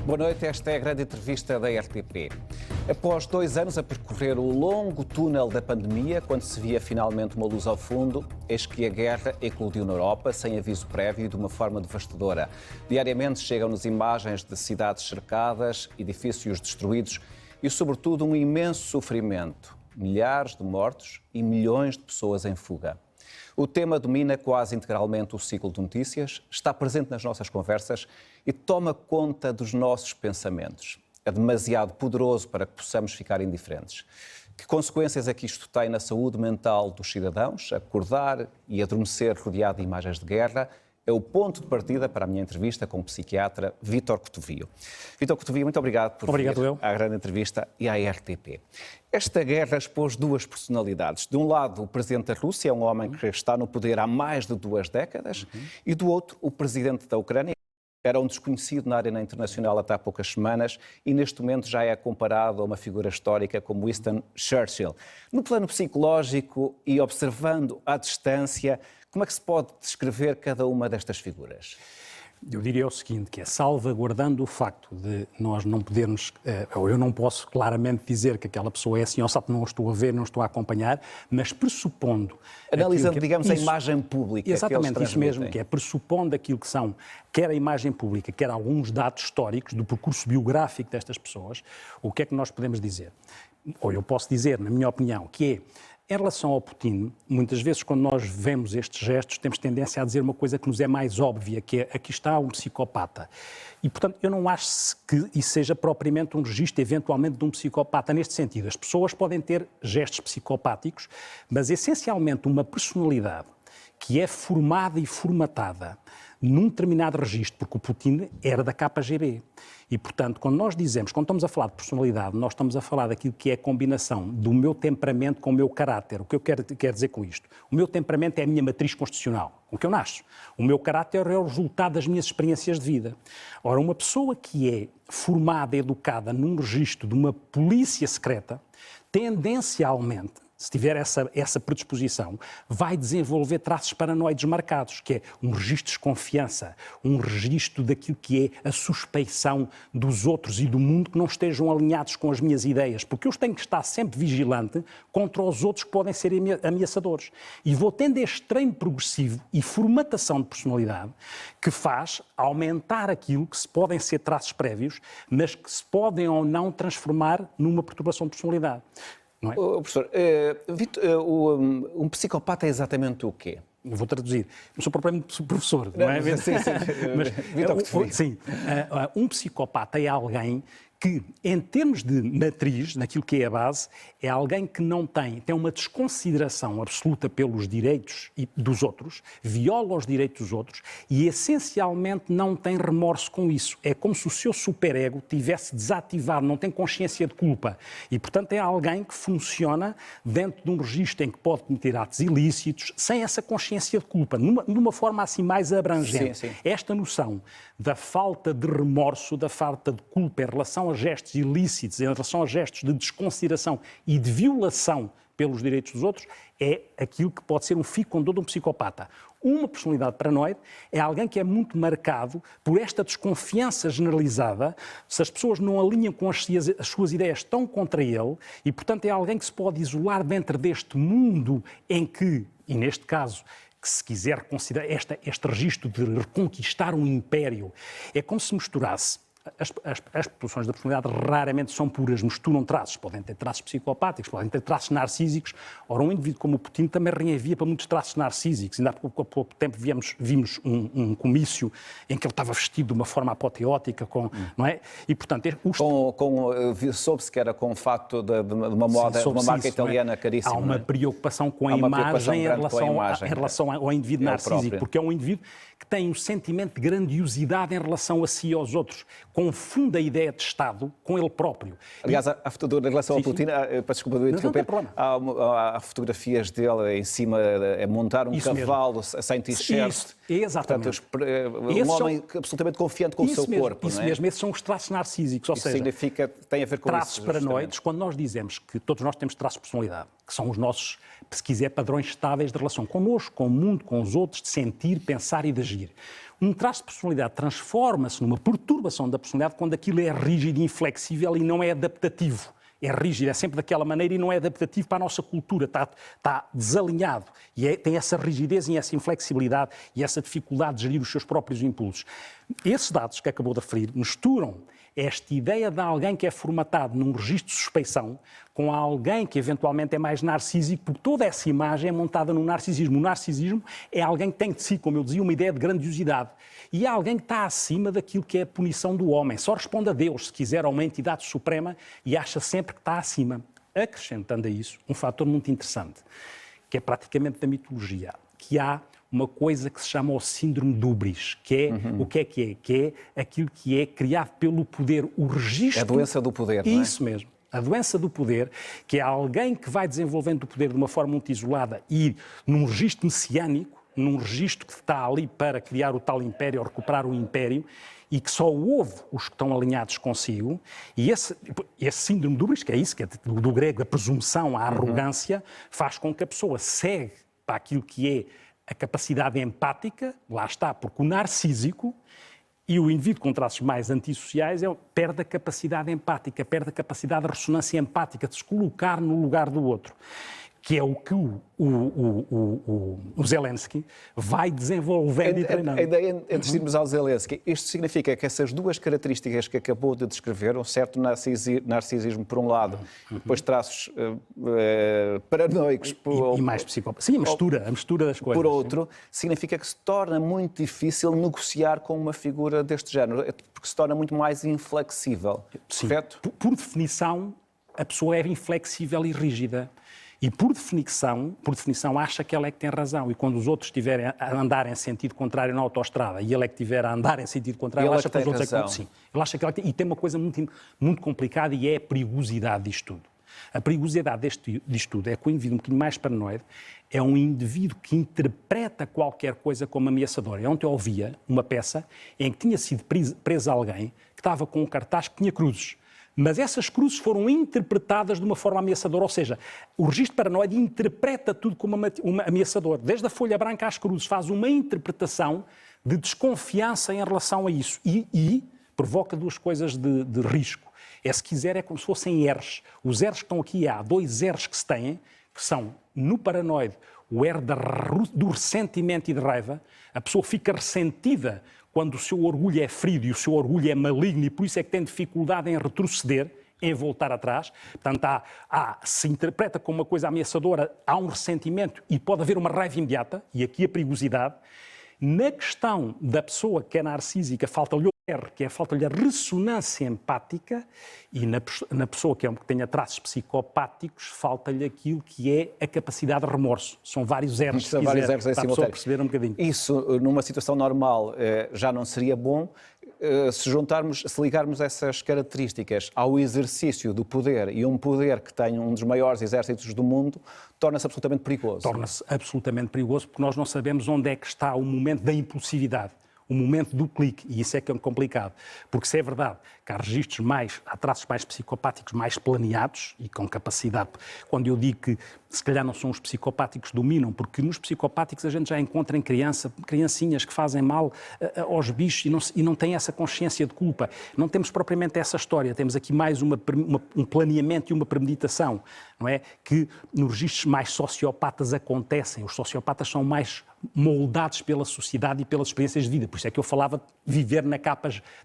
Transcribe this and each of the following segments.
Boa noite, esta é a grande entrevista da RTP. Após 2 anos a percorrer o longo túnel da pandemia, quando se via finalmente uma luz ao fundo, eis que a guerra eclodiu na Europa, sem aviso prévio e de uma forma devastadora. Diariamente chegam-nos imagens de cidades cercadas, edifícios destruídos e, sobretudo, um imenso sofrimento. Milhares de mortos e milhões de pessoas em fuga. O tema domina quase integralmente o ciclo de notícias, está presente nas nossas conversas e toma conta dos nossos pensamentos. É demasiado poderoso para que possamos ficar indiferentes. Que consequências é que isto tem na saúde mental dos cidadãos? Acordar e adormecer rodeado de imagens de guerra é o ponto de partida para a minha entrevista com o psiquiatra Vítor Cotovio. Vítor Cotovio, muito obrigado por vir à grande entrevista e à RTP. Esta guerra expôs duas personalidades. De um lado, o presidente da Rússia, um homem que está no poder há mais de 2 décadas, e do outro, o presidente da Ucrânia. Era um desconhecido na arena internacional até há poucas semanas e neste momento já é comparado a uma figura histórica como Winston Churchill. No plano psicológico e observando à distância, como é que se pode descrever cada uma destas figuras? Eu diria o seguinte, que é salvaguardando o facto de nós não podermos, ou eu não posso claramente dizer que aquela pessoa é assim, ou sabe, não estou a ver, não estou a acompanhar, mas pressupondo... Analisando, digamos, a imagem pública. Exatamente, isso mesmo, que é pressupondo aquilo que são, quer a imagem pública, quer alguns dados históricos do percurso biográfico destas pessoas, o que é que nós podemos dizer? Ou eu posso dizer, na minha opinião, que é... Em relação ao Putin, muitas vezes quando nós vemos estes gestos temos tendência a dizer uma coisa que nos é mais óbvia, que é aqui está um psicopata. E, portanto, eu não acho que isso seja propriamente um registro, eventualmente, de um psicopata neste sentido. As pessoas podem ter gestos psicopáticos, mas essencialmente uma personalidade que é formada e formatada num determinado registro, porque o Putin era da KGB. E, portanto, quando nós dizemos, quando estamos a falar de personalidade, nós estamos a falar daquilo que é a combinação do meu temperamento com o meu caráter. O que eu quero dizer com isto? O meu temperamento é a minha matriz constitucional, com que eu nasço. O meu caráter é o resultado das minhas experiências de vida. Ora, uma pessoa que é formada, educada num registro de uma polícia secreta, tendencialmente, se tiver essa predisposição, vai desenvolver traços paranoides marcados, que é um registro de desconfiança, um registro daquilo que é a suspeição dos outros e do mundo que não estejam alinhados com as minhas ideias, porque eu tenho que estar sempre vigilante contra os outros que podem ser ameaçadores. E vou tendo este treino progressivo e formatação de personalidade que faz aumentar aquilo que podem ser traços prévios, mas que se podem ou não transformar numa perturbação de personalidade. Não é? Professor, um psicopata é exatamente o quê? Eu vou traduzir. Não sou propriamente professor, não é? Sim. Mas, sim, um psicopata é alguém que, em termos de matriz, naquilo que é a base, é alguém que não tem uma desconsideração absoluta pelos direitos dos outros, viola os direitos dos outros e, essencialmente, não tem remorso com isso. É como se o seu superego tivesse desativado, não tem consciência de culpa. E, portanto, é alguém que funciona dentro de um registro em que pode cometer atos ilícitos, sem essa consciência de culpa, numa forma assim mais abrangente. Sim. Esta noção da falta de remorso, da falta de culpa em relação a gestos ilícitos, em relação a gestos de desconsideração e de violação pelos direitos dos outros, é aquilo que pode ser um fio condutor de um psicopata. Uma personalidade paranoide é alguém que é muito marcado por esta desconfiança generalizada, se as pessoas não alinham com as suas ideias, estão contra ele, e, portanto, é alguém que se pode isolar dentro deste mundo em que, e neste caso, que se quiser considerar este registro de reconquistar um império, é como se misturasse. As posições da personalidade raramente são puras, misturam traços. Podem ter traços psicopáticos, podem ter traços narcísicos. Ora, um indivíduo como o Putin também reenvia para muitos traços narcísicos. Ainda há pouco tempo vimos um comício em que ele estava vestido de uma forma apoteótica, não é? E, portanto... soube-se que era com o facto de uma moda, de uma marca italiana caríssima. Há uma preocupação com a imagem em relação ao indivíduo narcísico, porque é um indivíduo que tem um sentimento de grandiosidade em relação a si e aos outros. Confunde a ideia de Estado com ele próprio. Aliás, em relação ao Putin, peço desculpa de interromper, há fotografias dele em cima a montar um cavalo sem t-shirt. Exatamente. Portanto, um homem absolutamente confiante com o seu corpo. Isso mesmo, esses são os traços narcísicos, ou seja, tem a ver com traços paranoides. Quando nós dizemos que todos nós temos traços de personalidade, que são os nossos, se quiser, padrões estáveis de relação connosco, com o mundo, com os outros, de sentir, pensar e de agir. Um traço de personalidade transforma-se numa perturbação da personalidade quando aquilo é rígido e inflexível e não é adaptativo. É rígido, é sempre daquela maneira e não é adaptativo para a nossa cultura, está desalinhado e tem essa rigidez e essa inflexibilidade e essa dificuldade de gerir os seus próprios impulsos. Esses dados que acabou de referir misturam esta ideia de alguém que é formatado num registro de suspeição com alguém que eventualmente é mais narcísico, porque toda essa imagem é montada no narcisismo. O narcisismo é alguém que tem de si, como eu dizia, uma ideia de grandiosidade. E é alguém que está acima daquilo que é a punição do homem. Só responde a Deus, se quiser, a uma entidade suprema e acha sempre que está acima. Acrescentando a isso um fator muito interessante, que é praticamente da mitologia, que há uma coisa que se chama o síndrome de Ubris, que é o que é? Que é aquilo que é criado pelo poder, o registro... É a doença do poder, não é? Isso mesmo. A doença do poder, que é alguém que vai desenvolvendo o poder de uma forma muito isolada e num registro messiânico, num registro que está ali para criar o tal império, ou recuperar o império, e que só ouve os que estão alinhados consigo, e esse síndrome de Ubris, que é isso, que é do grego, a presunção, a arrogância, faz com que a pessoa segue para aquilo que é a capacidade empática, lá está, porque o narcísico e o indivíduo com traços mais antissociais perde a capacidade empática, perde a capacidade de ressonância empática, de se colocar no lugar do outro, que é o que o Zelensky vai desenvolvendo e treinando. A ideia, antes de irmos ao Zelensky, isto significa que essas duas características que acabou de descrever, um certo narcisismo por um lado, depois traços paranoicos... E mais psicópatas. Sim, a mistura das coisas. Por outro, significa que se torna muito difícil negociar com uma figura deste género, porque se torna muito mais inflexível, correto? Por definição, a pessoa é inflexível e rígida. E, por definição, acha que ela é que tem razão. E quando os outros estiverem a andar em sentido contrário na autoestrada e ele é que estiver a andar em sentido contrário, ele acha que os outros é que sim. Ele acha que ela tem... E tem uma coisa muito, muito complicada e é a perigosidade disto tudo. A perigosidade disto tudo é que o indivíduo um bocadinho mais paranoide é um indivíduo que interpreta qualquer coisa como ameaçadora. Eu ontem ouvia uma peça em que tinha sido preso alguém que estava com um cartaz que tinha cruzes. Mas essas cruzes foram interpretadas de uma forma ameaçadora, ou seja, o registro paranoide interpreta tudo como uma ameaçador. Desde a folha branca às cruzes, faz uma interpretação de desconfiança em relação a isso e provoca duas coisas de risco. Se quiser, é como se fossem R's. Os R's que estão aqui, há dois R's que se têm, que são, no paranoide, o R do ressentimento e de raiva. A pessoa fica ressentida quando o seu orgulho é ferido e o seu orgulho é maligno e por isso é que tem dificuldade em retroceder, em voltar atrás. Portanto, se interpreta como uma coisa ameaçadora, há um ressentimento e pode haver uma raiva imediata, e aqui a perigosidade. Na questão da pessoa que é narcísica, falta-lhe o R, que é falta-lhe a ressonância empática, e na pessoa que tenha traços psicopáticos, falta-lhe aquilo que é a capacidade de remorso. São vários R's, São vários R's, para a pessoa perceber um bocadinho. Isso, numa situação normal, já não seria bom. Se ligarmos essas características ao exercício do poder e um poder que tem um dos maiores exércitos do mundo, torna-se absolutamente perigoso. Torna-se absolutamente perigoso porque nós não sabemos onde é que está o momento da impulsividade, o momento do clique, e isso é que é complicado. Porque se é verdade que há traços mais psicopáticos, mais planeados e com capacidade. Quando eu digo que se calhar não são os psicopáticos que dominam, porque nos psicopáticos a gente já encontra em criancinhas que fazem mal aos bichos e não têm essa consciência de culpa. Não temos propriamente essa história, temos aqui mais um planeamento e uma premeditação, não é? Que nos registros mais sociopatas acontecem. Os sociopatas são mais moldados pela sociedade e pelas experiências de vida. Por isso é que eu falava de viver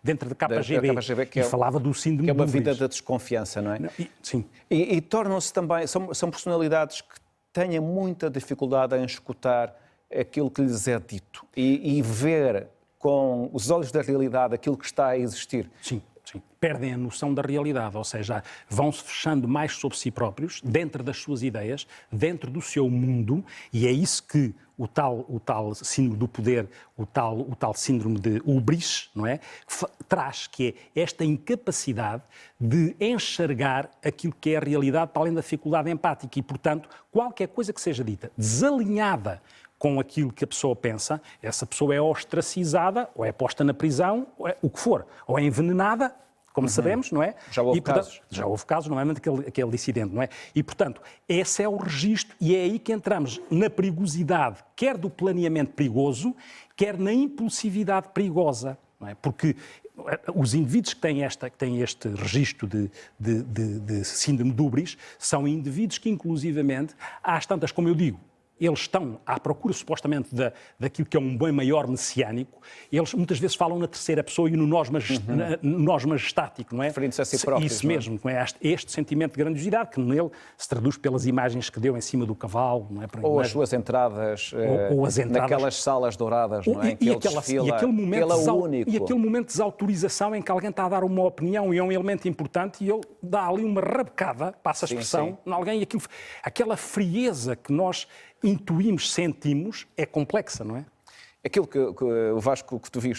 dentro da KGB, e falava do síndrome que é uma de Ubris. vida da desconfiança, não é? Sim. E tornam-se também, são personalidades que têm muita dificuldade em escutar aquilo que lhes é dito e ver com os olhos da realidade aquilo que está a existir. Sim. Perdem a noção da realidade, ou seja, vão-se fechando mais sobre si próprios, dentro das suas ideias, dentro do seu mundo, e é isso que o tal síndrome do poder, o tal síndrome de Ubris, não é? Traz, que é esta incapacidade de enxergar aquilo que é a realidade para além da dificuldade empática e, portanto, qualquer coisa que seja dita desalinhada com aquilo que a pessoa pensa, essa pessoa é ostracizada, ou é posta na prisão, ou é o que for, ou é envenenada, como sabemos, não é? Já houve casos. Já houve casos, nomeadamente aquele dissidente, não é? E, portanto, esse é o registro e é aí que entramos na perigosidade, quer do planeamento perigoso, quer na impulsividade perigosa, não é? Porque os indivíduos que têm este registro de síndrome de Ubris são indivíduos que, inclusivamente, às tantas, como eu digo, eles estão à procura, supostamente, daquilo que é um bem maior messiânico. Eles muitas vezes falam na terceira pessoa e no nós majestático, não é? Referindo-se a si próprios. Isso mesmo, não é? Este sentimento de grandiosidade que nele se traduz pelas imagens que deu em cima do cavalo, não é? Ou as suas entradas, ou as entradas naquelas salas douradas, não é? E aquele momento de desautorização em que alguém está a dar uma opinião e é um elemento importante e ele dá ali uma rabecada, passa a expressão, em alguém, e aquela frieza que nós intuímos, sentimos, é complexa, não é? Aquilo que o Vasco Cotovio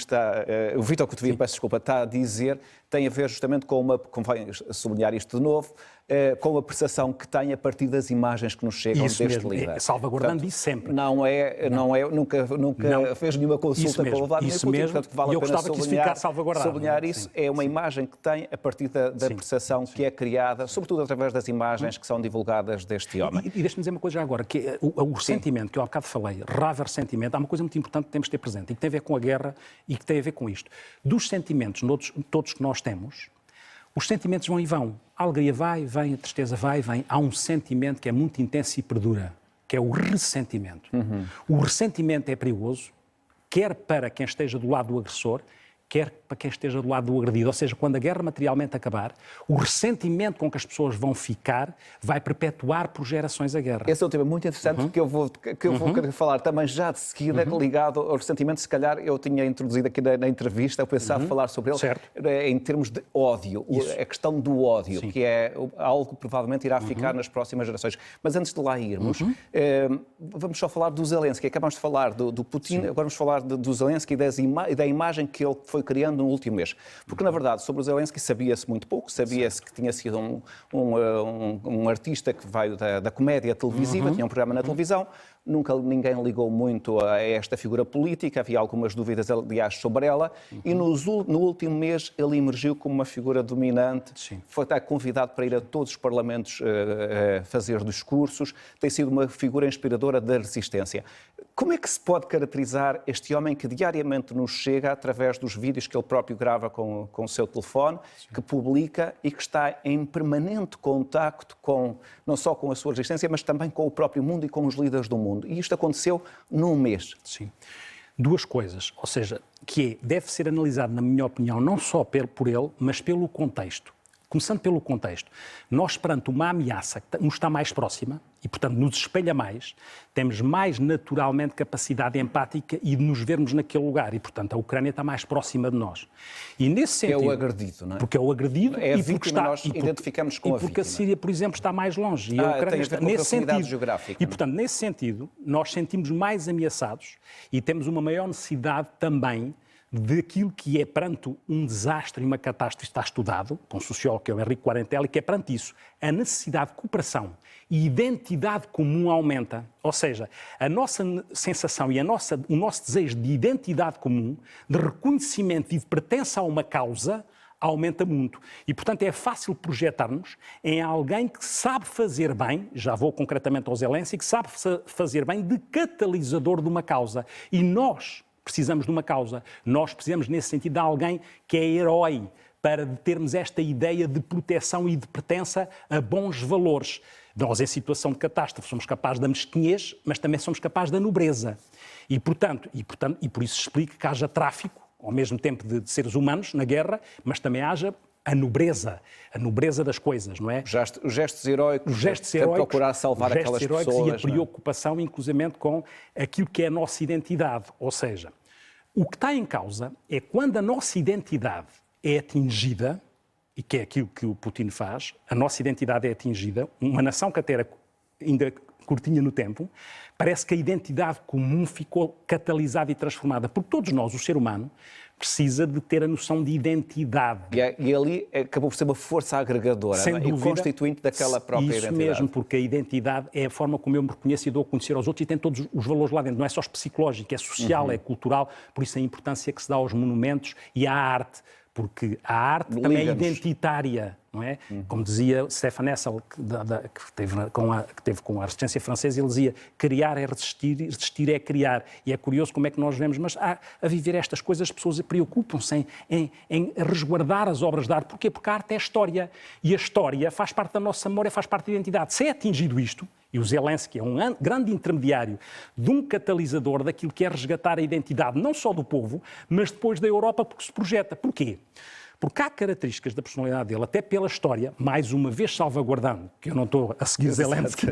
o Vítor Cotovio, peço desculpa, está a dizer, tem a ver justamente com convém sublinhar isto de novo, com a percepção que tem a partir das imagens que nos chegam isso deste mesmo, líder. Salvaguardando isso sempre. Nunca fez nenhuma consulta com o Vladimir Putin, portanto que vale a pena sublinhar isso. É uma imagem que tem a partir da percepção que é criada, sobretudo através das imagens que são divulgadas deste homem. E deixa-me dizer uma coisa já agora, que é o ressentimento, que eu há bocado falei, raiva, ressentimento, há uma coisa muito importante que temos de ter presente e que tem a ver com a guerra e que tem a ver com isto. Dos sentimentos todos que nós temos, os sentimentos vão e vão. A alegria vai, vem, a tristeza vai e vem. Há um sentimento que é muito intenso e perdura, que é o ressentimento. O ressentimento é perigoso, quer para quem esteja do lado do agressor, quer para quem esteja do lado do agredido. Ou seja, quando a guerra materialmente acabar, o ressentimento com que as pessoas vão ficar vai perpetuar por gerações a guerra. Esse é um tema muito interessante que eu vou querer falar também já de seguida, ligado ao ressentimento. Se calhar eu tinha introduzido aqui na entrevista, eu pensava falar sobre ele em termos de ódio, a questão do ódio, que é algo que provavelmente irá ficar nas próximas gerações. Mas antes de lá irmos, vamos só falar do Zelensky. Acabamos de falar do Putin, agora vamos falar do Zelensky e da imagem que ele foi criando no último mês. Porque, na verdade, sobre o Zelensky sabia-se muito pouco, sabia-se que tinha sido um artista que veio da comédia televisiva, tinha um programa na televisão, nunca ninguém ligou muito a esta figura política, havia algumas dúvidas, aliás, sobre ela, e no último mês ele emergiu como uma figura dominante, foi até convidado para ir a todos os parlamentos fazer discursos, tem sido uma figura inspiradora da resistência. Como é que se pode caracterizar este homem que diariamente nos chega através dos vídeos que ele próprio grava com o seu telefone, que publica e que está em permanente contacto não só com a sua resistência, mas também com o próprio mundo e com os líderes do mundo? E isto aconteceu num mês. Sim. Duas coisas, ou seja, deve ser analisado, na minha opinião, não só por ele, mas pelo contexto. Começando pelo contexto, nós perante uma ameaça que nos está mais próxima e, portanto, nos espelha mais, temos mais naturalmente capacidade empática e de nos vermos naquele lugar e, portanto, a Ucrânia está mais próxima de nós. E nesse sentido... É o agredido, não é? Porque é o agredido é e porque nós identificamos com a vítima. E porque a Síria, por exemplo, está mais longe. E a Ucrânia está nesse sentido. Geográfica, e, portanto, nesse sentido, nós sentimos mais ameaçados e temos uma maior necessidade também daquilo que é perante um desastre e uma catástrofe, está estudado, por um sociólogo que é o Henrique Quarentelli, que é perante isso, a necessidade de cooperação e identidade comum aumenta. Ou seja, a nossa sensação e o nosso desejo de identidade comum, de reconhecimento e de pertença a uma causa, aumenta muito. E, portanto, é fácil projetar-nos em alguém que sabe fazer bem, já vou concretamente ao Zelensky, que sabe fazer bem de catalisador de uma causa. E nós precisamos de uma causa. Nós precisamos, nesse sentido, de alguém que é herói, para termos esta ideia de proteção e de pertença a bons valores. Nós, em situação de catástrofe, somos capazes da mesquinhez, mas também somos capazes da nobreza. E por isso explica que haja tráfico, ao mesmo tempo de seres humanos na guerra, mas também haja a nobreza das coisas, não é? Os gestos heróicos, procurar salvar aquelas pessoas. E a preocupação, inclusivamente, com aquilo que é a nossa identidade. Ou seja, o que está em causa é quando a nossa identidade é atingida, e que é aquilo que o Putin faz, a nossa identidade é atingida, uma nação que até era ainda curtinha no tempo, parece que a identidade comum ficou catalisada e transformada, porque todos nós, o ser humano, precisa de ter a noção de identidade. E ali acabou por ser uma força agregadora, sem dúvida, e constituinte daquela própria identidade. Isso mesmo, porque a identidade é a forma como eu me reconheço e dou a conhecer aos outros e tem todos os valores lá dentro. Não é só psicológico, é social, é cultural, por isso a importância que se dá aos monumentos e à arte, porque a arte também é identitária, não é? Como dizia Stefan Hessel, que teve com a resistência francesa, ele dizia: criar é resistir, resistir é criar. E é curioso como é que nós vemos, mas a viver estas coisas as pessoas preocupam-se em resguardar as obras de arte. Porquê? Porque a arte é história. E a história faz parte da nossa memória, faz parte da identidade. Se é atingido isto, e o Zelensky é um grande intermediário de um catalisador daquilo que é resgatar a identidade, não só do povo, mas depois da Europa, porque se projeta. Porquê? Porque há características da personalidade dele, até pela história, mais uma vez salvaguardando, que eu não estou a seguir Zelensky,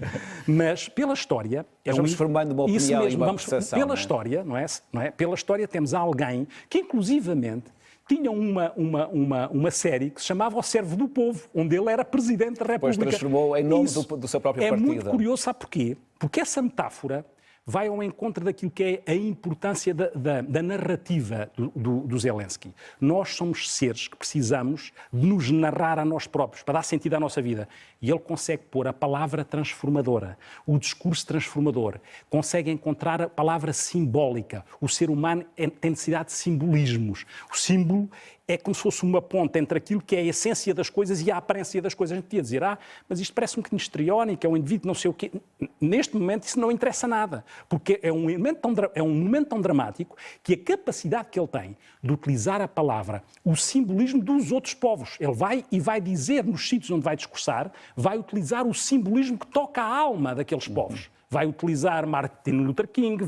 mas pela história... Vamos formando uma opinião e uma percepção. Pela história, não é? Pela história temos alguém que, inclusivamente, tinha uma série que se chamava O Servo do Povo, onde ele era Presidente da República. Depois transformou em nome do seu próprio partido. É muito curioso, sabe porquê? Porque essa metáfora vai ao encontro daquilo que é a importância da narrativa do Zelensky. Nós somos seres que precisamos de nos narrar a nós próprios, para dar sentido à nossa vida. E ele consegue pôr a palavra transformadora, o discurso transformador, consegue encontrar a palavra simbólica. O ser humano tem necessidade de simbolismos. O símbolo é como se fosse uma ponte entre aquilo que é a essência das coisas e a aparência das coisas. A gente podia dizer, mas isto parece um bocadinho histriónico, é um indivíduo não sei o quê. Neste momento isso não interessa nada, porque é um momento tão dramático que a capacidade que ele tem de utilizar a palavra, o simbolismo dos outros povos, ele vai dizer nos sítios onde vai discursar, vai utilizar o simbolismo que toca a alma daqueles povos. Vai utilizar Martin Luther King,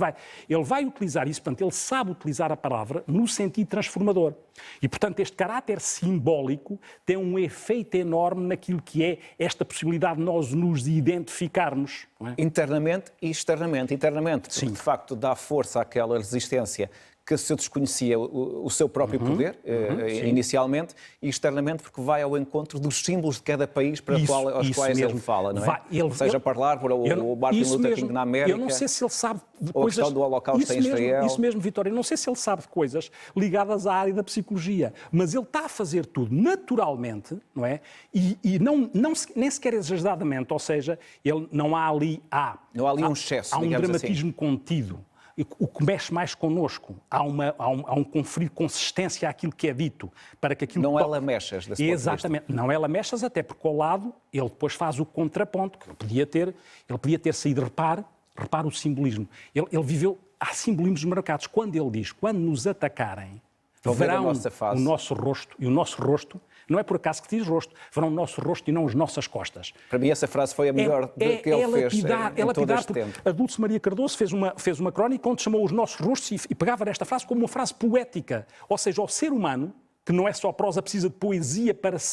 ele vai utilizar isso, portanto, ele sabe utilizar a palavra no sentido transformador. E, portanto, este caráter simbólico tem um efeito enorme naquilo que é esta possibilidade de nós nos identificarmos. Não é? Internamente e externamente. Internamente, porque, de facto, dá força àquela resistência que se desconhecia o seu próprio poder, inicialmente, e externamente porque vai ao encontro dos símbolos de cada país aos quais ele fala, não é? Seja falar por o Martin Luther King na América, eu não sei se ele sabe de ou a questão do Holocausto em Israel. Isso mesmo, Vítor, eu não sei se ele sabe de coisas ligadas à área da psicologia, mas ele está a fazer tudo naturalmente, não é? E nem sequer exageradamente, ou seja, não há ali um excesso, há um dramatismo assim contido. O que mexe mais connosco, há um conferir consistência àquilo que é dito, para que aquilo... Não é lamechas, desse Exatamente, não é lamechas, até porque ao lado ele depois faz o contraponto, que ele podia ter saído, repare o simbolismo. Ele viveu, há simbolismos marcados. Quando ele diz, quando nos atacarem, verão o nosso rosto, e o nosso rosto, não é por acaso que diz rosto, verão o nosso rosto e não as nossas costas. Para mim essa frase foi a melhor que ele fez em todo este tempo. A Dulce Maria Cardoso fez uma crónica onde chamou os nossos rostos e pegava nesta frase como uma frase poética. Ou seja, o ser humano, que não é só prosa, precisa de poesia para se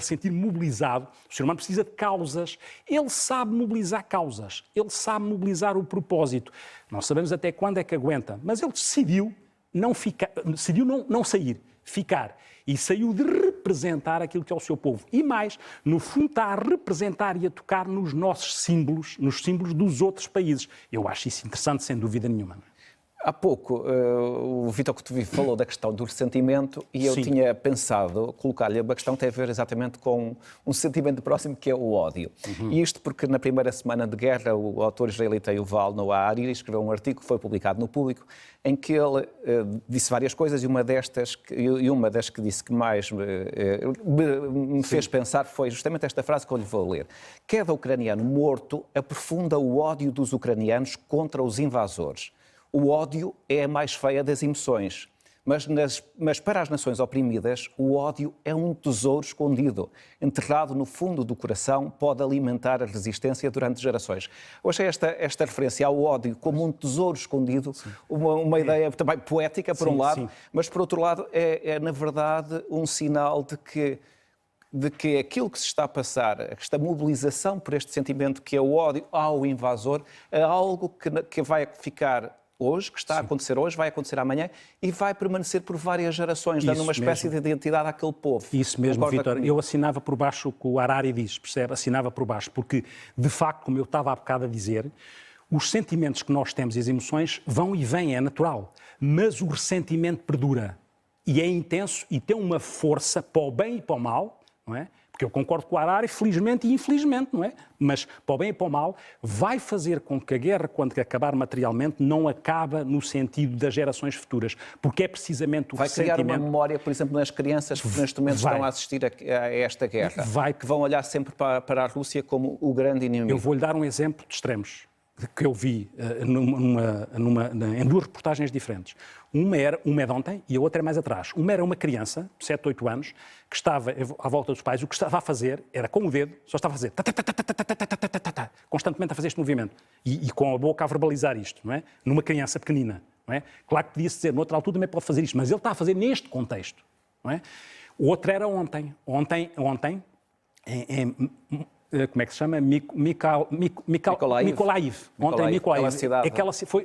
sentir mobilizado. O ser humano precisa de causas. Ele sabe mobilizar causas. Ele sabe mobilizar o propósito. Não sabemos até quando é que aguenta, mas ele decidiu não sair, ficar. E saiu de representar aquilo que é o seu povo. E mais, no fundo está a representar e a tocar nos nossos símbolos, nos símbolos dos outros países. Eu acho isso interessante, sem dúvida nenhuma. Há pouco o Vítor Cotovi falou da questão do ressentimento e eu tinha pensado colocar-lhe uma questão que tem a ver exatamente com um sentimento próximo que é o ódio. E isto porque na primeira semana de guerra o autor israelita Yuval Noah Harari escreveu um artigo que foi publicado no Público em que ele disse várias coisas e uma das que disse que mais me fez pensar foi justamente esta frase que eu lhe vou ler. Cada ucraniano morto aprofunda o ódio dos ucranianos contra os invasores. O ódio é a mais feia das emoções, mas para as nações oprimidas, o ódio é um tesouro escondido, enterrado no fundo do coração, pode alimentar a resistência durante gerações. Eu achei esta referência ao ódio como um tesouro escondido, uma ideia também poética, por um lado, mas por outro lado é na verdade um sinal de que aquilo que se está a passar, esta mobilização por este sentimento que é o ódio ao invasor, é algo que vai ficar hoje, que está a acontecer hoje, vai acontecer amanhã e vai permanecer por várias gerações, dando uma espécie de identidade àquele povo. Isso mesmo, Vítor. Eu assinava por baixo o que o Harari diz, percebe? Assinava por baixo, porque, de facto, como eu estava há bocado a dizer, os sentimentos que nós temos e as emoções vão e vêm, é natural, mas o ressentimento perdura e é intenso e tem uma força para o bem e para o mal, não é? porque eu concordo com o Harari, felizmente e infelizmente, não é? Mas, para o bem e para o mal, vai fazer com que a guerra, quando acabar materialmente, não acaba no sentido das gerações futuras, porque é precisamente o ressentimento... Vai criar uma memória, por exemplo, nas crianças que neste momento estão a assistir a esta guerra, que vão olhar sempre para a Rússia como o grande inimigo. Eu vou-lhe dar um exemplo de extremos que eu vi em duas reportagens diferentes. Uma é de ontem e a outra é mais atrás. Uma era uma criança, 7, 8 anos, que estava à volta dos pais. O que estava a fazer era, com o dedo, só estava a fazer constantemente a fazer este movimento. E com a boca a verbalizar isto, não é? Numa criança pequenina, não é? Claro que podia-se dizer, noutra altura também pode fazer isto, mas ele está a fazer neste contexto, não é? O outro era ontem. Ontem como é que se chama? Mykolaiv. Ontem em Mykolaiv.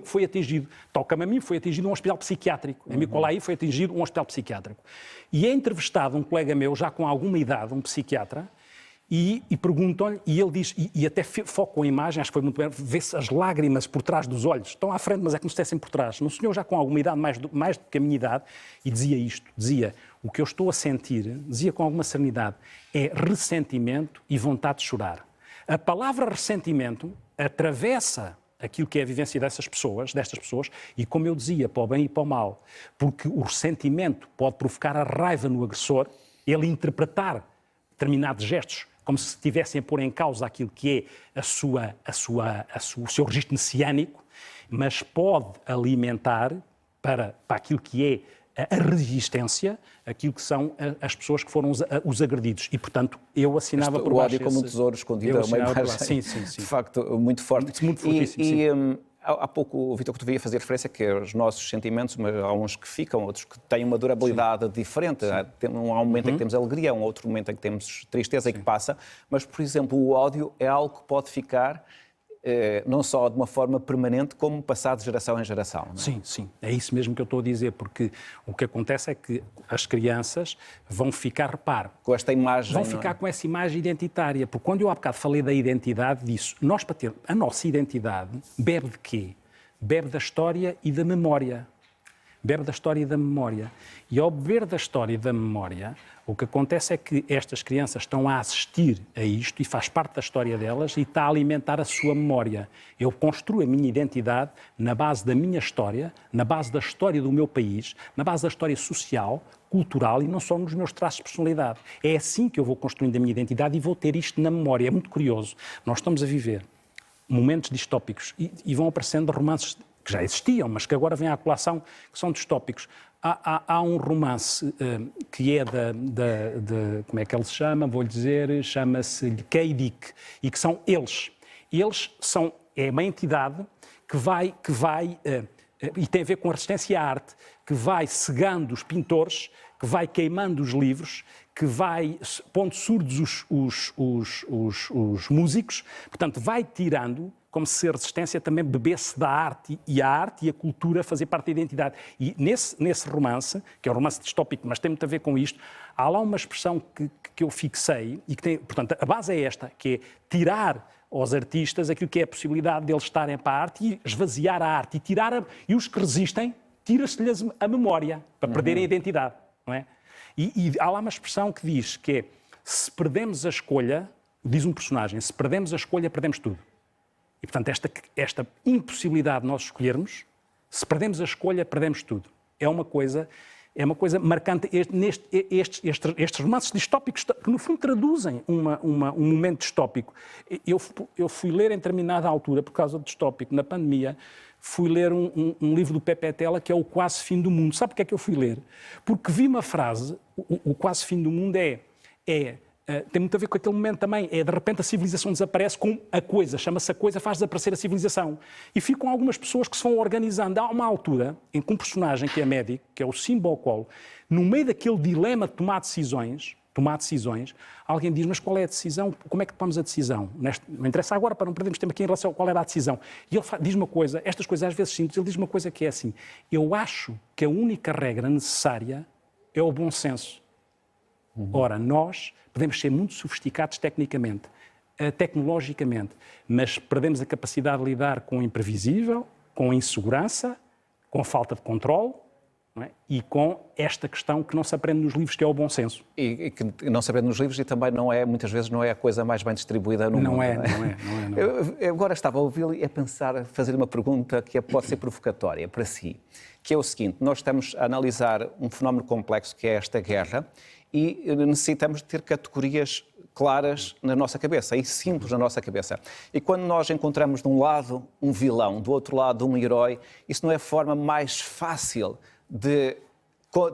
Foi atingido, toca-me a mim, foi atingido um hospital psiquiátrico. Em Mykolaiv foi atingido um hospital psiquiátrico. E é entrevistado um colega meu, já com alguma idade, um psiquiatra, e perguntam-lhe, e ele diz, e até foco a imagem, acho que foi muito bem, vê-se as lágrimas por trás dos olhos. Estão à frente, mas é como se estivessem por trás. Um senhor já com alguma idade, mais do que a minha idade, e dizia isto, dizia, o que eu estou a sentir, dizia com alguma serenidade, é ressentimento e vontade de chorar. A palavra ressentimento atravessa aquilo que é a vivência destas pessoas, e como eu dizia, para o bem e para o mal, porque o ressentimento pode provocar a raiva no agressor, ele interpretar determinados gestos como se estivessem a pôr em causa aquilo que é o seu registro messiânico, mas pode alimentar para aquilo que é a resistência, aquilo que são as pessoas que foram os agredidos. E, portanto, eu assinava por baixo... O ódio como um tesouro escondido é uma imagem, de facto, muito forte. Muito fortíssimo, Há pouco o Vítor Couto ia fazer referência que os nossos sentimentos, mas há uns que ficam, outros que têm uma durabilidade diferente. Há um momento em que temos alegria, há um outro momento em que temos tristeza e que passa. Mas, por exemplo, o ódio é algo que pode ficar não só de uma forma permanente, como passar de geração em geração. Não é? Sim. É isso mesmo que eu estou a dizer, porque o que acontece é que as crianças vão ficar, repare... Com esta imagem... Vão ficar com essa imagem identitária, porque quando eu há bocado falei da identidade, disso, nós para ter a nossa identidade, bebe de quê? Bebe da história e da memória. Bebe da história e da memória. E ao beber da história e da memória, o que acontece é que estas crianças estão a assistir a isto e faz parte da história delas e está a alimentar a sua memória. Eu construo a minha identidade na base da minha história, na base da história do meu país, na base da história social, cultural e não só nos meus traços de personalidade. É assim que eu vou construindo a minha identidade e vou ter isto na memória. É muito curioso. Nós estamos a viver momentos distópicos e vão aparecendo romances que já existiam, mas que agora vêm à colação, que são distópicos. Há um romance que é como é que ele se chama? Vou-lhe dizer, chama-se K.Dick, e que são eles. É uma entidade que vai e tem a ver com a resistência à arte, que vai cegando os pintores, que vai queimando os livros, que vai pondo surdos os músicos, portanto, vai tirando, como se a resistência também bebesse da arte e a arte e a cultura fazer parte da identidade. E nesse romance, que é um romance distópico, mas tem muito a ver com isto, há lá uma expressão que eu fixei e que tem, portanto, a base é esta, que é tirar aos artistas aquilo que é a possibilidade deles estarem para a arte e esvaziar a arte e os que resistem, tira-se-lhes a memória para perderem a identidade, não é? E há lá uma expressão que diz que é, se perdemos a escolha, diz um personagem, se perdemos a escolha, perdemos tudo. E, portanto, esta impossibilidade de nós escolhermos, se perdemos a escolha, perdemos tudo. É uma coisa marcante. Estes romances distópicos, que no fundo traduzem um momento distópico. Eu fui ler em determinada altura, por causa do distópico, na pandemia, fui ler um livro do Pepe Tela, que é O Quase Fim do Mundo. Sabe porque é que eu fui ler? Porque vi uma frase, o quase fim do mundo tem muito a ver com aquele momento também, de repente a civilização desaparece com a coisa, chama-se a coisa, faz desaparecer a civilização. E ficam algumas pessoas que se vão organizando. Há uma altura em que um personagem que é médico, que é o Simbocol, no meio daquele dilema de tomar decisões, alguém diz, mas qual é a decisão? Como é que tomamos a decisão? Não interessa agora, para não perdermos tempo aqui em relação a qual era a decisão. E ele diz uma coisa, estas coisas às vezes simples, ele diz uma coisa que é assim, eu acho que a única regra necessária é o bom senso. Ora, nós podemos ser muito sofisticados tecnicamente, tecnologicamente, mas perdemos a capacidade de lidar com o imprevisível, com a insegurança, com a falta de controle não é? E com esta questão que não se aprende nos livros, que é o bom senso. E que não se aprende nos livros e também não é, muitas vezes, não é a coisa mais bem distribuída no mundo. Não é. Eu agora estava a ouvi-lo e a pensar, a fazer uma pergunta que pode ser provocatória para si, que é o seguinte: nós estamos a analisar um fenómeno complexo que é esta guerra e necessitamos de ter categorias claras na nossa cabeça e simples na nossa cabeça. E quando nós encontramos de um lado um vilão, do outro lado um herói, isso não é a forma mais fácil de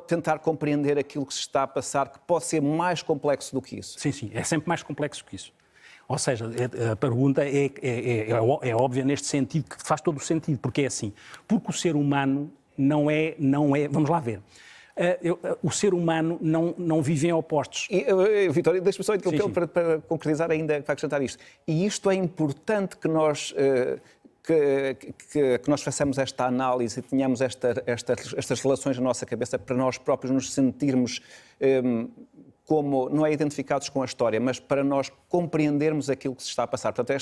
tentar compreender aquilo que se está a passar, que pode ser mais complexo do que isso? Sim, é sempre mais complexo que isso. Ou seja, a pergunta é óbvia neste sentido, que faz todo o sentido, porque é assim, porque o ser humano não é, vamos lá ver, o ser humano não vive em opostos. Vitória, deixa-me só interromper para concretizar ainda, para acrescentar isto. E isto é importante que nós... Que nós façamos esta análise e tenhamos estas relações na nossa cabeça para nós próprios nos sentirmos como, não é identificados com a história, mas para nós compreendermos aquilo que se está a passar. Portanto,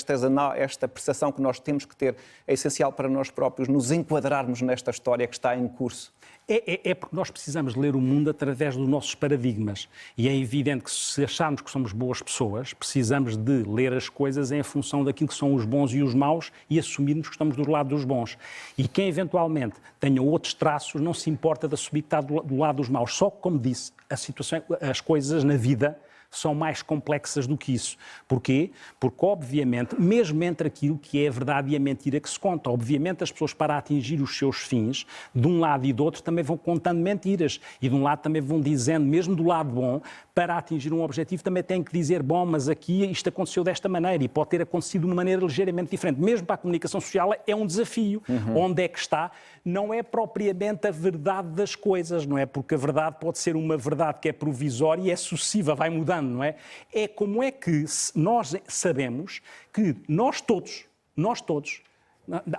esta percepção que nós temos que ter é essencial para nós próprios nos enquadrarmos nesta história que está em curso. É porque nós precisamos ler o mundo através dos nossos paradigmas. E é evidente que se acharmos que somos boas pessoas, precisamos de ler as coisas em função daquilo que são os bons e os maus e assumirmos que estamos do lado dos bons. E quem eventualmente tenha outros traços não se importa de assumir que está do lado dos maus. Só que, como disse, as coisas na vida são mais complexas do que isso. Porquê? Porque, obviamente, mesmo entre aquilo que é a verdade e a mentira que se conta, obviamente as pessoas, para atingir os seus fins, de um lado e do outro, também vão contando mentiras. E de um lado também vão dizendo, mesmo do lado bom, para atingir um objetivo também têm que dizer, bom, mas aqui isto aconteceu desta maneira e pode ter acontecido de uma maneira ligeiramente diferente. Mesmo para a comunicação social é um desafio. Onde é que está? Não é propriamente a verdade das coisas, não é? Porque a verdade pode ser uma verdade que é provisória e é sucessiva, vai mudando, não é? É como é que nós sabemos que nós todos,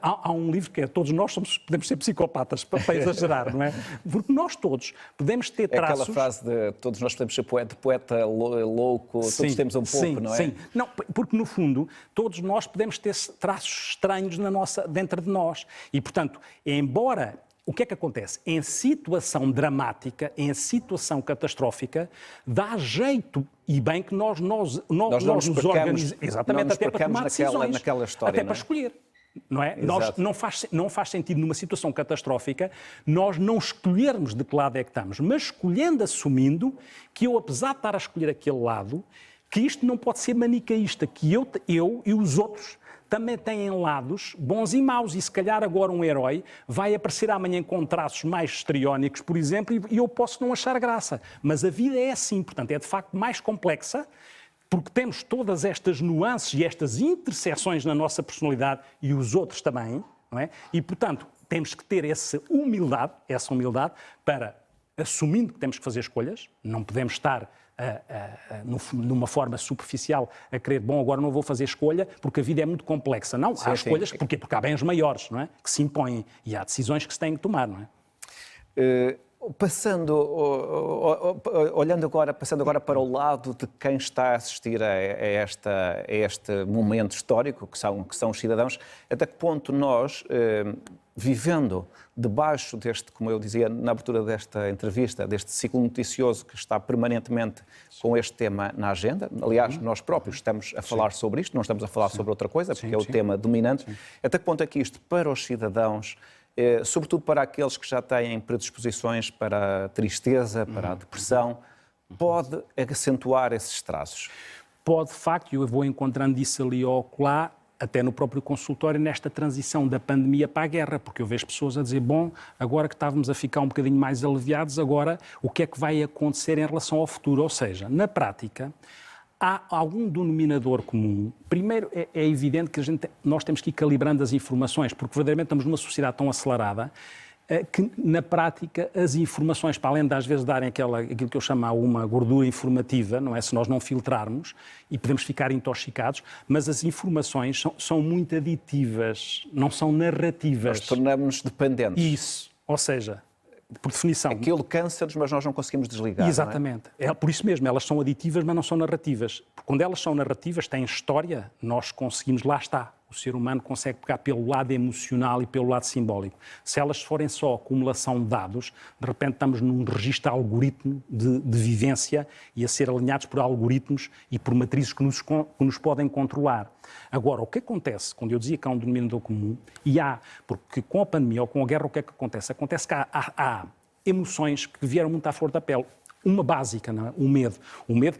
há um livro que é Todos Nós podemos ser psicopatas, para exagerar, não é? Porque nós todos podemos ter traços... É aquela frase de todos nós podemos ser poeta louco, todos temos um pouco, não é? Sim, não, porque no fundo todos nós podemos ter traços estranhos dentro de nós. E, portanto, embora... O que é que acontece? Em situação dramática, em situação catastrófica, dá jeito e bem que nós nos organizamos. Exatamente, até para tomar decisões, naquela história, até para escolher. Não é? Não faz sentido numa situação catastrófica nós não escolhermos de que lado é que estamos, mas escolhendo, assumindo que eu, apesar de estar a escolher aquele lado, que isto não pode ser manicaísta, que eu e os outros também têm lados bons e maus, e se calhar agora um herói vai aparecer amanhã com traços mais histriónicos, por exemplo, e eu posso não achar graça. Mas a vida é assim, portanto, é de facto mais complexa, porque temos todas estas nuances e estas interseções na nossa personalidade e os outros também, não é? E, portanto, temos que ter essa humildade para, assumindo que temos que fazer escolhas, não podemos estar numa forma superficial a querer, bom, agora não vou fazer escolha porque a vida é muito complexa. Não, há escolhas, porquê? Porque há bens maiores, não é? Que se impõem e há decisões que se têm que tomar, não é? Passando agora para o lado de quem está a assistir a este momento histórico, que são os cidadãos, até que ponto nós, vivendo debaixo deste, como eu dizia na abertura desta entrevista, deste ciclo noticioso que está permanentemente com este tema na agenda, aliás, nós próprios estamos a falar sobre isto, não estamos a falar sobre outra coisa, porque é o tema dominante, até que ponto é que isto, para os cidadãos, sobretudo para aqueles que já têm predisposições para a tristeza, para a depressão, pode acentuar esses traços? Pode, de facto, e eu vou encontrando isso ali ou acolá, até no próprio consultório, nesta transição da pandemia para a guerra, porque eu vejo pessoas a dizer, bom, agora que estávamos a ficar um bocadinho mais aliviados, agora o que é que vai acontecer em relação ao futuro? Ou seja, na prática, há algum denominador comum. Primeiro, é evidente que nós temos que ir calibrando as informações, porque verdadeiramente estamos numa sociedade tão acelerada que, na prática, as informações, para além de às vezes darem aquilo que eu chamo uma gordura informativa, não é? Se nós não filtrarmos, e podemos ficar intoxicados, mas as informações são muito aditivas, não são narrativas. Nós tornamos-nos dependentes. Isso, ou seja, por definição. Aquilo cansa-nos, mas nós não conseguimos desligar. Exatamente. Não é? Por isso mesmo, elas são aditivas, mas não são narrativas. Quando elas são narrativas, têm história, nós conseguimos, lá está, o ser humano consegue pegar pelo lado emocional e pelo lado simbólico. Se elas forem só acumulação de dados, de repente estamos num registro algoritmo de vivência e a ser alinhados por algoritmos e por matrizes que nos podem controlar. Agora, o que acontece, quando eu dizia que há um denominador comum, porque com a pandemia ou com a guerra, o que é que acontece? Acontece que há emoções que vieram muito à flor da pele. Uma básica, não é? O medo. O medo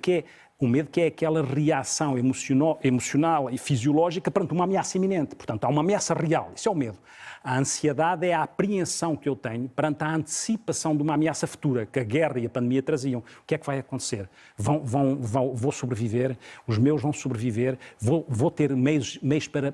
que é aquela reação emocional e fisiológica perante uma ameaça iminente. Portanto, há uma ameaça real. Isso é o medo. A ansiedade é a apreensão que eu tenho perante a antecipação de uma ameaça futura que a guerra e a pandemia traziam. O que é que vai acontecer? Vou sobreviver, os meus vão sobreviver, vou ter meios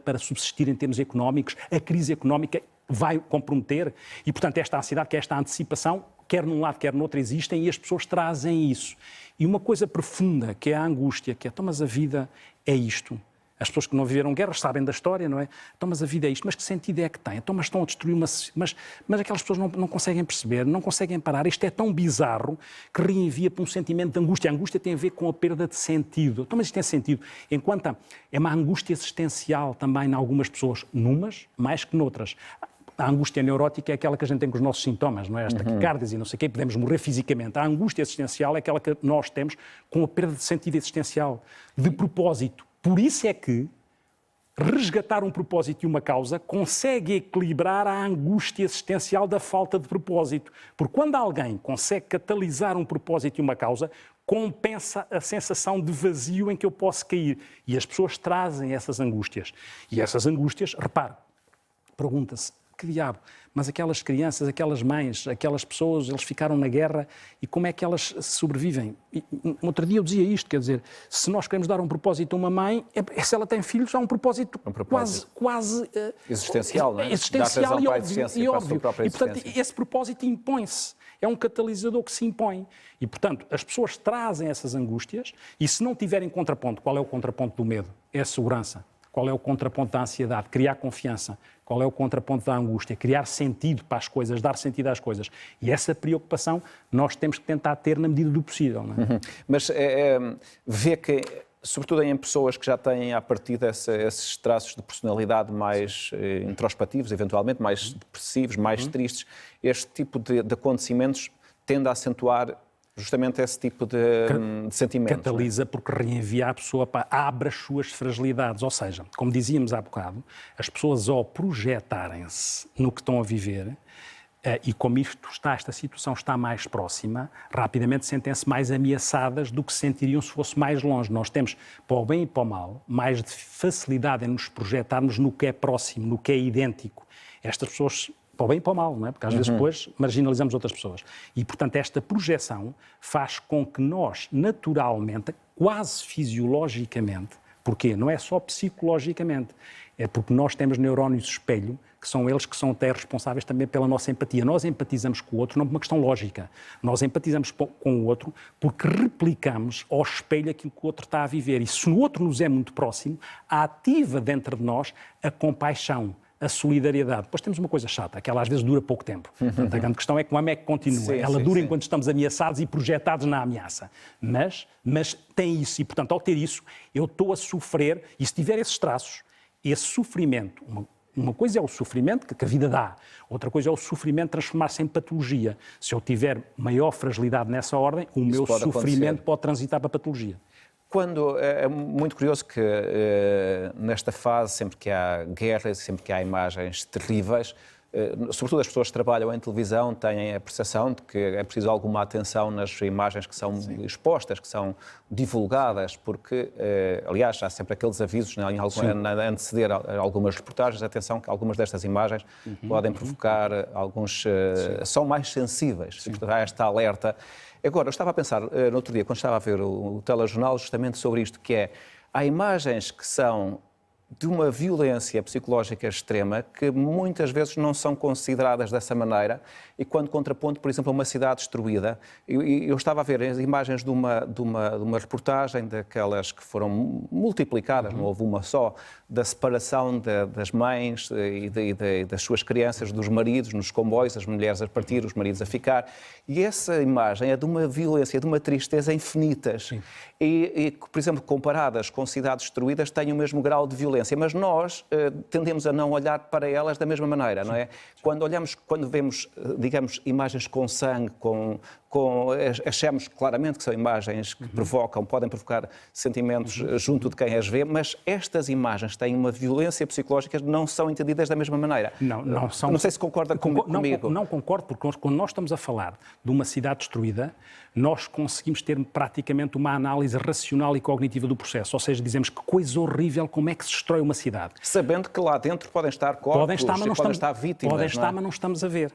para subsistir em termos económicos, a crise económica vai comprometer e, portanto, esta ansiedade, que é esta antecipação, quer num lado, quer no outro, existem e as pessoas trazem isso. E uma coisa profunda, que é a angústia, que é, então, mas a vida é isto. As pessoas que não viveram guerras sabem da história, não é? Então, mas a vida é isto, mas que sentido é que tem? Então, mas estão a destruir uma... Mas aquelas pessoas não conseguem perceber, não conseguem parar. Isto é tão bizarro que reenvia para um sentimento de angústia. A angústia tem a ver com a perda de sentido. Então, mas isto tem sentido. Enquanto é uma angústia existencial também em algumas pessoas, numas mais que noutras. A angústia neurótica é aquela que a gente tem com os nossos sintomas, não é? As taquicardias e não sei o quê, podemos morrer fisicamente. A angústia existencial é aquela que nós temos com a perda de sentido existencial, de propósito. Por isso é que resgatar um propósito e uma causa consegue equilibrar a angústia existencial da falta de propósito. Porque quando alguém consegue catalisar um propósito e uma causa, compensa a sensação de vazio em que eu posso cair. E as pessoas trazem essas angústias. E essas angústias, repare, pergunta-se, que diabo? Mas aquelas crianças, aquelas mães, aquelas pessoas, eles ficaram na guerra e como é que elas sobrevivem? Outro dia eu dizia isto, quer dizer, se nós queremos dar um propósito a uma mãe, se ela tem filhos, há um propósito quase existencial, não é? Existencial e óbvio. E, portanto, esse propósito impõe-se. É um catalisador que se impõe. E, portanto, as pessoas trazem essas angústias e se não tiverem contraponto, qual é o contraponto do medo? É a segurança. Qual é o contraponto da ansiedade? Criar confiança. Qual é o contraponto da angústia? Criar sentido para as coisas, dar sentido às coisas. E essa preocupação nós temos que tentar ter na medida do possível. Não é? Mas vê que, sobretudo em pessoas que já têm à partida esses traços de personalidade mais introspectivos, eventualmente, mais depressivos, mais tristes, este tipo de acontecimentos tende a acentuar justamente esse tipo de sentimentos. Catalisa, não é? Porque reenvia a pessoa, abre as suas fragilidades. Ou seja, como dizíamos há bocado, as pessoas ao projetarem-se no que estão a viver, e como esta situação está mais próxima, rapidamente sentem-se mais ameaçadas do que se sentiriam se fosse mais longe. Nós temos, para o bem e para o mal, mais de facilidade em nos projetarmos no que é próximo, no que é idêntico. Estas pessoas, para o bem e para o mal, não é? Porque às vezes depois marginalizamos outras pessoas. E, portanto, esta projeção faz com que nós, naturalmente, quase fisiologicamente, porquê? Não é só psicologicamente, é porque nós temos neurónios espelho, que são eles que são até responsáveis também pela nossa empatia. Nós empatizamos com o outro, não por uma questão lógica. Nós empatizamos com o outro porque replicamos ao espelho aquilo que o outro está a viver. E se o outro nos é muito próximo, ativa dentro de nós a compaixão, a solidariedade. Depois temos uma coisa chata, que ela às vezes dura pouco tempo. Portanto, a grande questão é como é que continua. Ela dura enquanto estamos ameaçados e projetados na ameaça. Mas tem isso. E, portanto, ao ter isso, eu estou a sofrer, e se tiver esses traços, esse sofrimento, uma coisa é o sofrimento que a vida dá, outra coisa é o sofrimento transformar-se em patologia. Se eu tiver maior fragilidade nessa ordem, o meu sofrimento pode transitar para a patologia. Quando é muito curioso que nesta fase, sempre que há guerras, sempre que há imagens terríveis, sobretudo as pessoas que trabalham em televisão têm a percepção de que é preciso alguma atenção nas imagens que são expostas, que são divulgadas, porque, aliás, há sempre aqueles avisos a anteceder algumas reportagens, atenção que algumas destas imagens podem provocar alguns... são mais sensíveis, há esta alerta. Agora, eu estava a pensar, no outro dia, quando estava a ver o telejornal, justamente sobre isto, que é, há imagens que são de uma violência psicológica extrema que muitas vezes não são consideradas dessa maneira e quando contraponto, por exemplo, a uma cidade destruída, eu estava a ver as imagens de uma reportagem daquelas que foram multiplicadas, não houve uma só, da separação das mães e das suas crianças, dos maridos nos comboios, as mulheres a partir, os maridos a ficar, e essa imagem é de uma violência, de uma tristeza infinitas e, por exemplo, comparadas com cidades destruídas, têm o mesmo grau de violência. violência, mas nós tendemos a não olhar para elas da mesma maneira, não é? Quando vemos, digamos, imagens com sangue, achamos claramente que são imagens que podem provocar sentimentos junto de quem as vê, mas estas imagens têm uma violência psicológica, não são entendidas da mesma maneira. Não são. Não sei se concorda comigo. Não concordo, porque quando nós estamos a falar de uma cidade destruída, nós conseguimos ter praticamente uma análise racional e cognitiva do processo, ou seja, dizemos que coisa horrível, como é que se destrói uma cidade. Sabendo que lá dentro podem estar corpos, podem estar vítimas. Podem estar, mas não estamos a ver.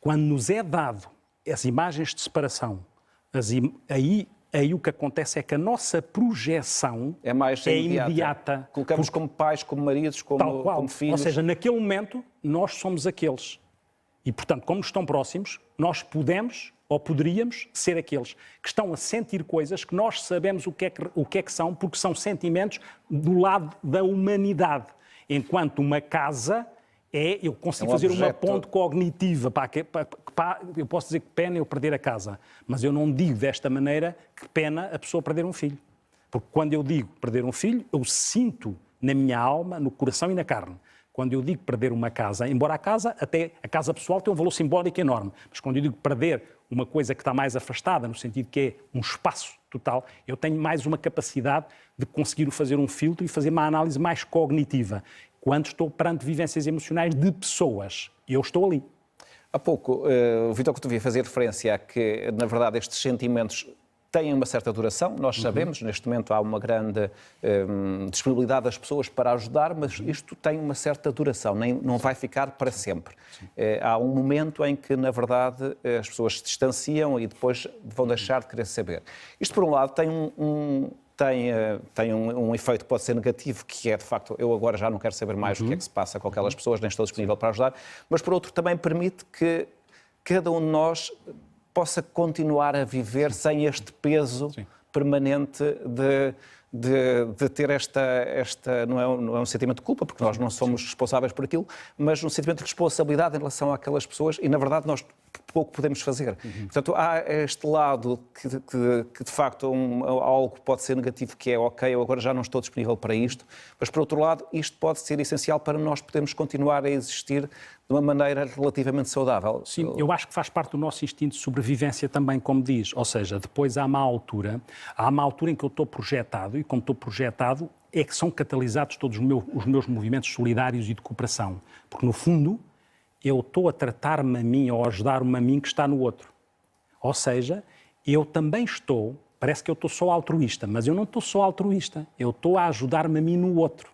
Quando nos é dado as imagens de separação, aí o que acontece é que a nossa projeção é imediata. Colocamos como pais, como maridos, como filhos. Ou seja, naquele momento, nós somos aqueles. E, portanto, como estão próximos, nós podemos ou poderíamos ser aqueles que estão a sentir coisas que nós sabemos o que é que são, porque são sentimentos do lado da humanidade. Enquanto uma casa eu consigo fazer uma ponte cognitiva. Eu posso dizer que pena eu perder a casa, mas eu não digo desta maneira que pena a pessoa perder um filho. Porque quando eu digo perder um filho, eu sinto na minha alma, no coração e na carne. Quando eu digo perder uma casa, embora até a casa pessoal tem um valor simbólico enorme, mas quando eu digo perder uma coisa que está mais afastada, no sentido que é um espaço total, eu tenho mais uma capacidade de conseguir fazer um filtro e fazer uma análise mais cognitiva. Quando estou perante vivências emocionais de pessoas, eu estou ali. Há pouco, o Vítor Cotovia fazia referência a que, na verdade, estes sentimentos têm uma certa duração. Nós sabemos, neste momento há uma grande disponibilidade das pessoas para ajudar, mas isto tem uma certa duração, não vai ficar para sempre. Há um momento em que, na verdade, as pessoas se distanciam e depois vão deixar de querer saber. Isto, por um lado, tem um efeito que pode ser negativo, que é, de facto, eu agora já não quero saber mais o que é que se passa com aquelas pessoas, nem estou disponível para ajudar, mas, por outro, também permite que cada um de nós possa continuar a viver sem este peso permanente de ter esta não é um sentimento de culpa, porque nós não somos responsáveis por aquilo, mas um sentimento de responsabilidade em relação àquelas pessoas e, na verdade, nós pouco podemos fazer. Portanto, há este lado que de facto, algo pode ser negativo, que é ok, eu agora já não estou disponível para isto, mas, por outro lado, isto pode ser essencial para nós podermos continuar a existir de uma maneira relativamente saudável. Sim, eu acho que faz parte do nosso instinto de sobrevivência também, como diz. Ou seja, depois há uma altura em que eu estou projetado, e como estou projetado, é que são catalisados todos os meus movimentos solidários e de cooperação. Porque, no fundo, eu estou a tratar-me a mim ou a ajudar-me a mim que está no outro. Ou seja, eu também parece que eu estou só altruísta, mas eu não estou só altruísta, eu estou a ajudar-me a mim no outro.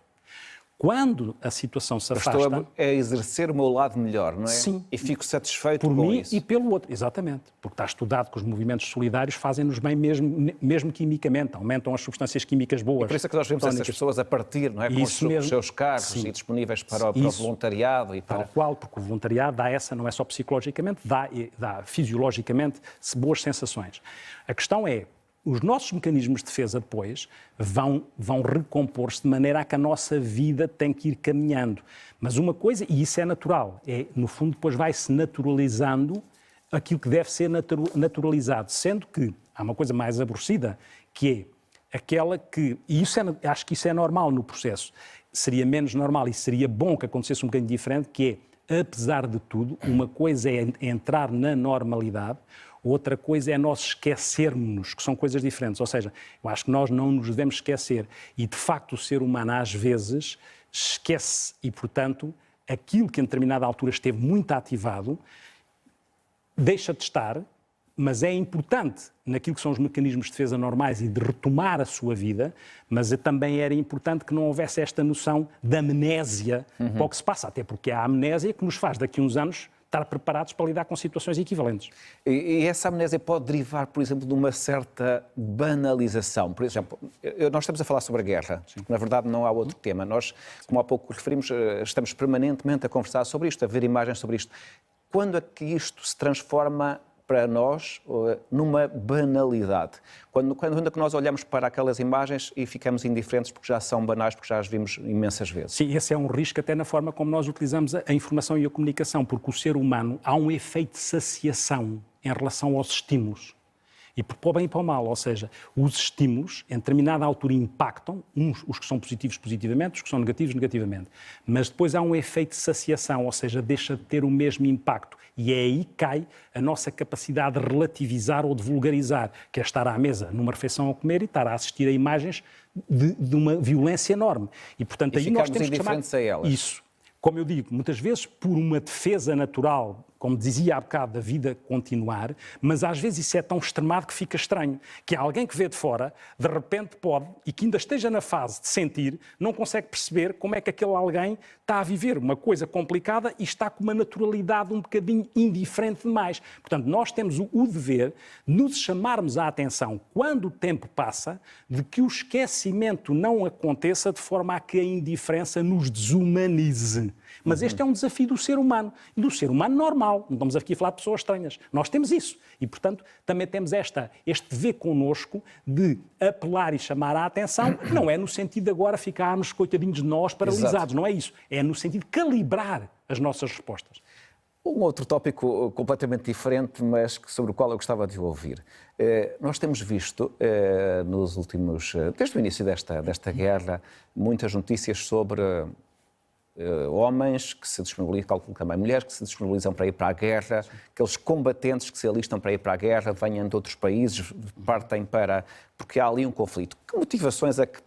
Quando a situação se afasta... Estou a exercer o meu lado melhor, não é? Sim. E fico satisfeito por com mim isso. E pelo outro, exatamente. Porque está estudado que os movimentos solidários fazem-nos bem mesmo quimicamente, aumentam as substâncias químicas boas. E por isso é que nós vemos essas pessoas a partir, não é? Com os seus cargos e disponíveis para o voluntariado. E para... Tal qual, porque o voluntariado dá não é só psicologicamente, dá fisiologicamente boas sensações. A questão é, os nossos mecanismos de defesa depois vão recompor-se de maneira a que a nossa vida tem que ir caminhando. Mas uma coisa, e isso é natural, no fundo depois vai-se naturalizando aquilo que deve ser naturalizado, sendo que há uma coisa mais aborrecida, que é aquela que, e acho que isso é normal no processo, seria menos normal e seria bom que acontecesse um bocadinho diferente, que é, apesar de tudo, uma coisa é entrar na normalidade, outra coisa é nós esquecermos-nos, que são coisas diferentes. Ou seja, eu acho que nós não nos devemos esquecer. E, de facto, o ser humano, às vezes, esquece. E, portanto, aquilo que em determinada altura esteve muito ativado, deixa de estar, mas é importante naquilo que são os mecanismos de defesa normais e de retomar a sua vida, mas também era importante que não houvesse esta noção de amnésia para o que se passa. Até porque é a amnésia que nos faz, daqui a uns anos, estar preparados para lidar com situações equivalentes. E essa amnésia pode derivar, por exemplo, de uma certa banalização. Por exemplo, nós estamos a falar sobre a guerra. Sim. Na verdade, não há outro tema. Nós, como há pouco referimos, estamos permanentemente a conversar sobre isto, a ver imagens sobre isto. Quando é que isto se transforma para nós numa banalidade? Quando é que nós olhamos para aquelas imagens e ficamos indiferentes porque já são banais, porque já as vimos imensas vezes? Sim, esse é um risco até na forma como nós utilizamos a informação e a comunicação, porque o ser humano há um efeito de saciação em relação aos estímulos. E para o bem e para o mal, ou seja, os estímulos, em determinada altura, impactam, os que são positivos positivamente, os que são negativos negativamente. Mas depois há um efeito de saciação, ou seja, deixa de ter o mesmo impacto. E é aí que cai a nossa capacidade de relativizar ou de vulgarizar, que é estar à mesa numa refeição a comer e estar a assistir a imagens de uma violência enorme. E, portanto, aí nós temos que chamar a elas. isso. Como eu digo, muitas vezes por uma defesa natural, como dizia há bocado, da vida continuar, mas às vezes isso é tão extremado que fica estranho, que há alguém que vê de fora, de repente pode, e que ainda esteja na fase de sentir, não consegue perceber como é que aquele alguém está a viver uma coisa complicada e está com uma naturalidade um bocadinho indiferente demais. Portanto, nós temos o dever de nos chamarmos a atenção, quando o tempo passa, de que o esquecimento não aconteça de forma a que a indiferença nos desumanize. Mas este é um desafio do ser humano, e do ser humano normal. Não estamos aqui a falar de pessoas estranhas. Nós temos isso. E, portanto, também temos este dever connosco de apelar e chamar a atenção. Não é no sentido de agora ficarmos coitadinhos de nós paralisados. Exato. Não é isso. É no sentido de calibrar as nossas respostas. Um outro tópico completamente diferente, mas sobre o qual eu gostava de ouvir. Nós temos visto, nos últimos, desde o início desta guerra, muitas notícias sobre homens que se disponibilizam, calculo também mulheres que se disponibilizam para ir para a guerra, aqueles combatentes que se alistam para ir para a guerra, venham de outros países, partem para... porque há ali um conflito. Que motivações é que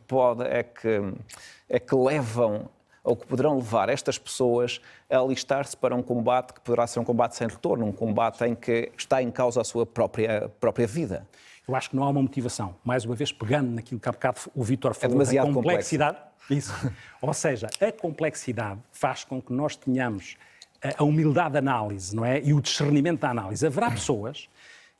levam ou que poderão levar estas pessoas a alistar-se para um combate que poderá ser um combate sem retorno, um combate em que está em causa a sua própria vida? Eu acho que não há uma motivação. Mais uma vez, pegando naquilo que há bocado o Vítor falou, demasiado a complexidade. Complexo. Isso. Ou seja, a complexidade faz com que nós tenhamos a humildade de análise, não é? E o discernimento da análise. Haverá pessoas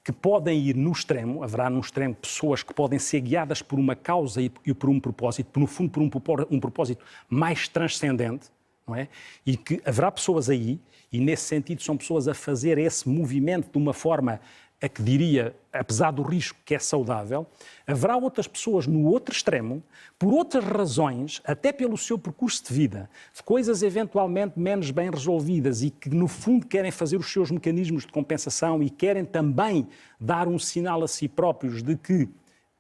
que podem ir no extremo, haverá no extremo pessoas que podem ser guiadas por uma causa e por um propósito, no fundo por um propósito mais transcendente, não é? E que haverá pessoas aí, e nesse sentido são pessoas a fazer esse movimento de uma forma a que diria, apesar do risco que é saudável, haverá outras pessoas no outro extremo, por outras razões, até pelo seu percurso de vida, de coisas eventualmente menos bem resolvidas e que, no fundo, querem fazer os seus mecanismos de compensação e querem também dar um sinal a si próprios de que,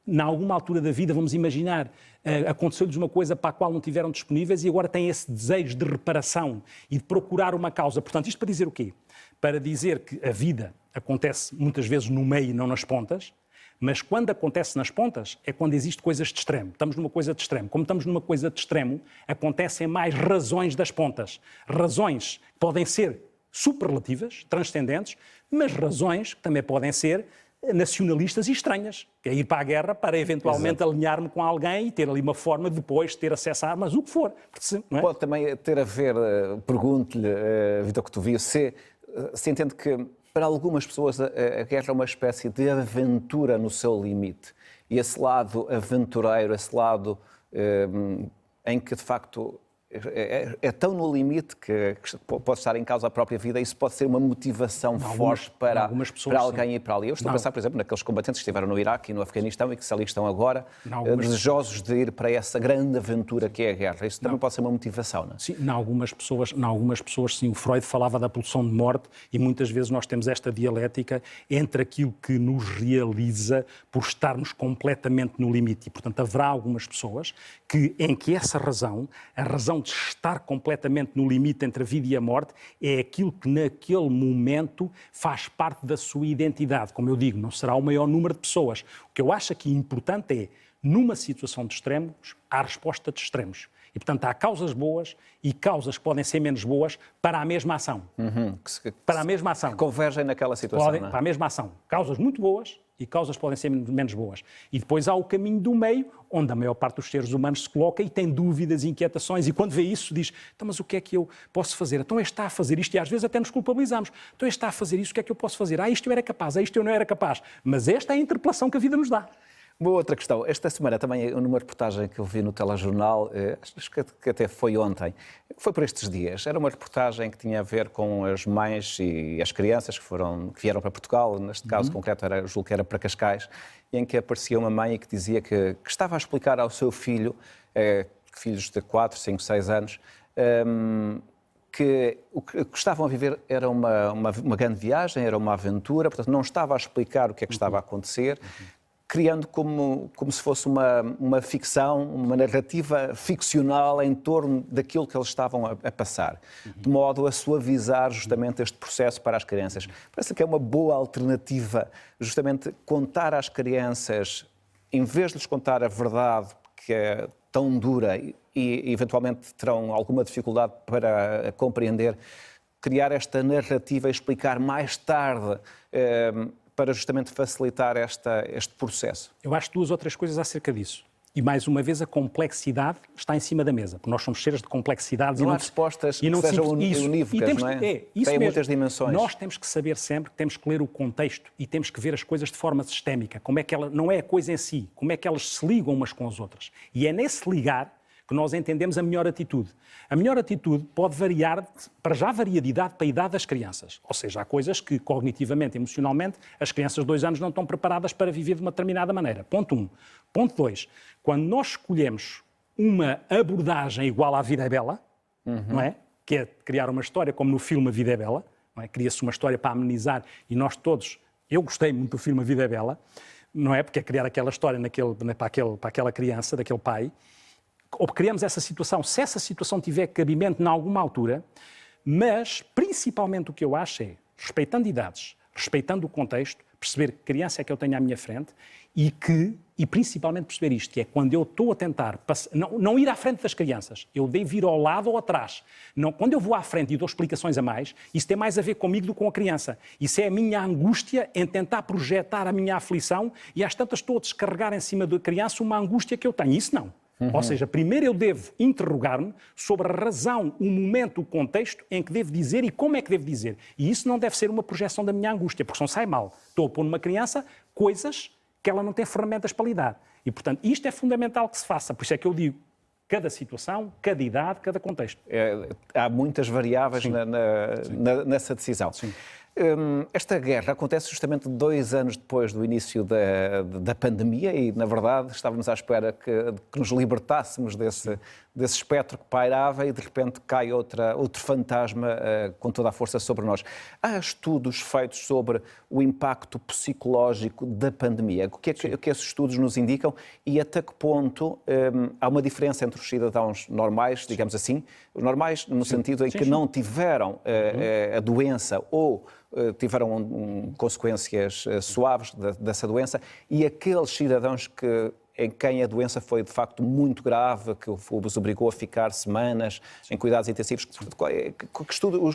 em alguma altura da vida, vamos imaginar, aconteceu-lhes uma coisa para a qual não tiveram disponíveis e agora têm esse desejo de reparação e de procurar uma causa. Portanto, isto para dizer o quê? Para dizer que a vida acontece muitas vezes no meio e não nas pontas, mas quando acontece nas pontas é quando existe coisas de extremo. Estamos numa coisa de extremo. Como estamos numa coisa de extremo, acontecem mais razões das pontas. Razões que podem ser superlativas, transcendentes, mas razões que também podem ser nacionalistas e estranhas, que é ir para a guerra para eventualmente alinhar-me com alguém e ter ali uma forma de depois ter acesso a armas, o que for. Não é? Pode também ter a ver, pergunto-lhe, Vítor Cotovia, se entende que para algumas pessoas a guerra é uma espécie de aventura no seu limite. E esse lado aventureiro, esse lado em que de facto é tão no limite que pode estar em causa a própria vida, isso pode ser uma motivação forte para alguém ir para ali. Eu estou a pensar, por exemplo, naqueles combatentes que estiveram no Iraque e no Afeganistão e que se ali estão agora, desejosos de ir para essa grande aventura que é a guerra. Isso também pode ser uma motivação, não é? Sim, em algumas pessoas, sim. O Freud falava da pulsão de morte e muitas vezes nós temos esta dialética entre aquilo que nos realiza por estarmos completamente no limite. E, portanto, haverá algumas pessoas em que essa razão, a razão de estar completamente no limite entre a vida e a morte, é aquilo que naquele momento faz parte da sua identidade. Como eu digo, não será o maior número de pessoas. O que eu acho aqui importante é, numa situação de extremos, há resposta de extremos. E, portanto, há causas boas e causas que podem ser menos boas para a mesma ação. Para a mesma ação. Que convergem naquela situação. Para a mesma ação. Causas muito boas e causas podem ser menos boas. E depois há o caminho do meio, onde a maior parte dos seres humanos se coloca e tem dúvidas e inquietações. E quando vê isso, diz, então, mas o que é que eu posso fazer? Então, este está a fazer isto. E às vezes até nos culpabilizamos. Então, este está a fazer isso, o que é que eu posso fazer? Isto eu era capaz, isto eu não era capaz. Mas esta é a interpelação que a vida nos dá. Uma outra questão. Esta semana também, numa reportagem que eu vi no telejornal, acho que até foi ontem, foi por estes dias, era uma reportagem que tinha a ver com as mães e as crianças que vieram para Portugal, neste caso concreto, julgo que era para Cascais, em que aparecia uma mãe que dizia que estava a explicar ao seu filho, filhos de 4, 5, 6 anos, que o que estavam a viver era uma grande viagem, era uma aventura, portanto não estava a explicar o que é que estava a acontecer, criando como se fosse uma ficção, uma narrativa ficcional em torno daquilo que eles estavam a passar, de modo a suavizar justamente este processo para as crianças. Parece que é uma boa alternativa justamente contar às crianças, em vez de lhes contar a verdade que é tão dura e eventualmente terão alguma dificuldade para compreender, criar esta narrativa e explicar mais tarde para justamente facilitar este processo. Eu acho 2 ou 3 coisas acerca disso. E, mais uma vez, a complexidade está em cima da mesa, porque nós somos seres de complexidades. Não há respostas que sejam unívocas, não é? Tem muitas dimensões. Nós temos que saber sempre que temos que ler o contexto e temos que ver as coisas de forma sistémica. Como é que não é a coisa em si, como é que elas se ligam umas com as outras. E é nesse ligar que nós entendemos a melhor atitude. A melhor atitude pode variar, para já varia de idade para a idade das crianças. Ou seja, há coisas que cognitivamente, emocionalmente, as crianças de 2 anos não estão preparadas para viver de uma determinada maneira. Ponto 1. Ponto 2. Quando nós escolhemos uma abordagem igual à Vida é Bela, não é? Que é criar uma história como no filme A Vida é Bela, não é? Cria-se uma história para amenizar e nós todos, eu gostei muito do filme A Vida é Bela, não é? Porque é criar aquela história para aquela criança, daquele pai. Ou criamos essa situação, se essa situação tiver cabimento em alguma altura, mas principalmente o que eu acho é, respeitando idades, respeitando o contexto, perceber que criança é que eu tenho à minha frente e principalmente perceber isto, que é quando eu estou a tentar, não ir à frente das crianças, eu devo ir ao lado ou atrás. Não, quando eu vou à frente e dou explicações a mais, isso tem mais a ver comigo do que com a criança. Isso é a minha angústia em tentar projetar a minha aflição e às tantas estou a descarregar em cima da criança uma angústia que eu tenho. Isso não. Ou seja, primeiro eu devo interrogar-me sobre a razão, o momento, o contexto em que devo dizer e como é que devo dizer. E isso não deve ser uma projeção da minha angústia, porque senão sai mal. Estou a pôr numa criança coisas que ela não tem ferramentas para lidar. E, portanto, isto é fundamental que se faça. Por isso é que eu digo, cada situação, cada idade, cada contexto. Há muitas variáveis nessa decisão. Sim. Esta guerra acontece justamente 2 anos depois do início da pandemia e, na verdade, estávamos à espera que nos libertássemos desse espectro que pairava e, de repente, cai outro fantasma com toda a força sobre nós. Há estudos feitos sobre o impacto psicológico da pandemia. O que é que esses estudos nos indicam e até que ponto há uma diferença entre os cidadãos normais, digamos assim, os normais no sentido em que não tiveram a doença ou tiveram consequências suaves dessa doença e aqueles cidadãos em quem a doença foi de facto muito grave, que os obrigou a ficar semanas em cuidados intensivos. O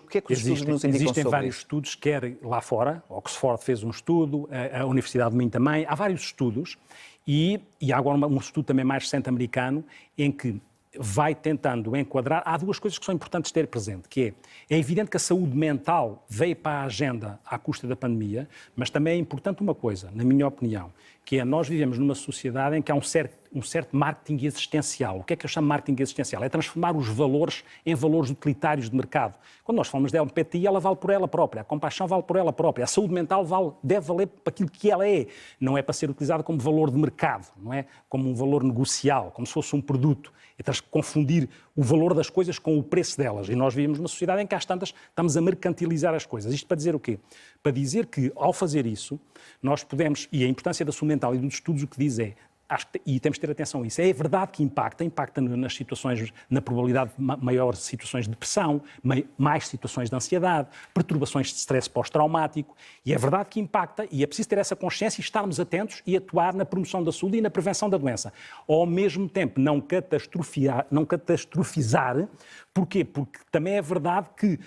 que é que os estudos nos indicam sobre isso? Existem vários estudos, quer lá fora, Oxford fez um estudo, a Universidade de Minho também, há vários estudos e há agora um estudo também mais recente americano em que vai tentando enquadrar. Há 2 coisas que são importantes ter presente, que é evidente que a saúde mental veio para a agenda à custa da pandemia, mas também é importante uma coisa, na minha opinião, que é nós vivemos numa sociedade em que há um certo marketing existencial. O que é que eu chamo de marketing existencial? É transformar os valores em valores utilitários de mercado. Quando nós falamos da LPTI, ela vale por ela própria, a compaixão vale por ela própria, a saúde mental deve valer para aquilo que ela é. Não é para ser utilizada como valor de mercado, não é como um valor negocial, como se fosse um produto. É confundir o valor das coisas com o preço delas. E nós vivemos numa sociedade em que, às tantas, estamos a mercantilizar as coisas. Isto para dizer o quê? Para dizer que, ao fazer isso, nós podemos, e a importância da saúde mental e dos estudos o que diz é, e temos de ter atenção a isso, é verdade que impacta nas situações, na probabilidade de maior situações de depressão, mais situações de ansiedade, perturbações de stress pós-traumático, e é verdade que impacta, e é preciso ter essa consciência e estarmos atentos e atuar na promoção da saúde e na prevenção da doença. Ao mesmo tempo, não catastrofizar, porquê? Porque também é verdade que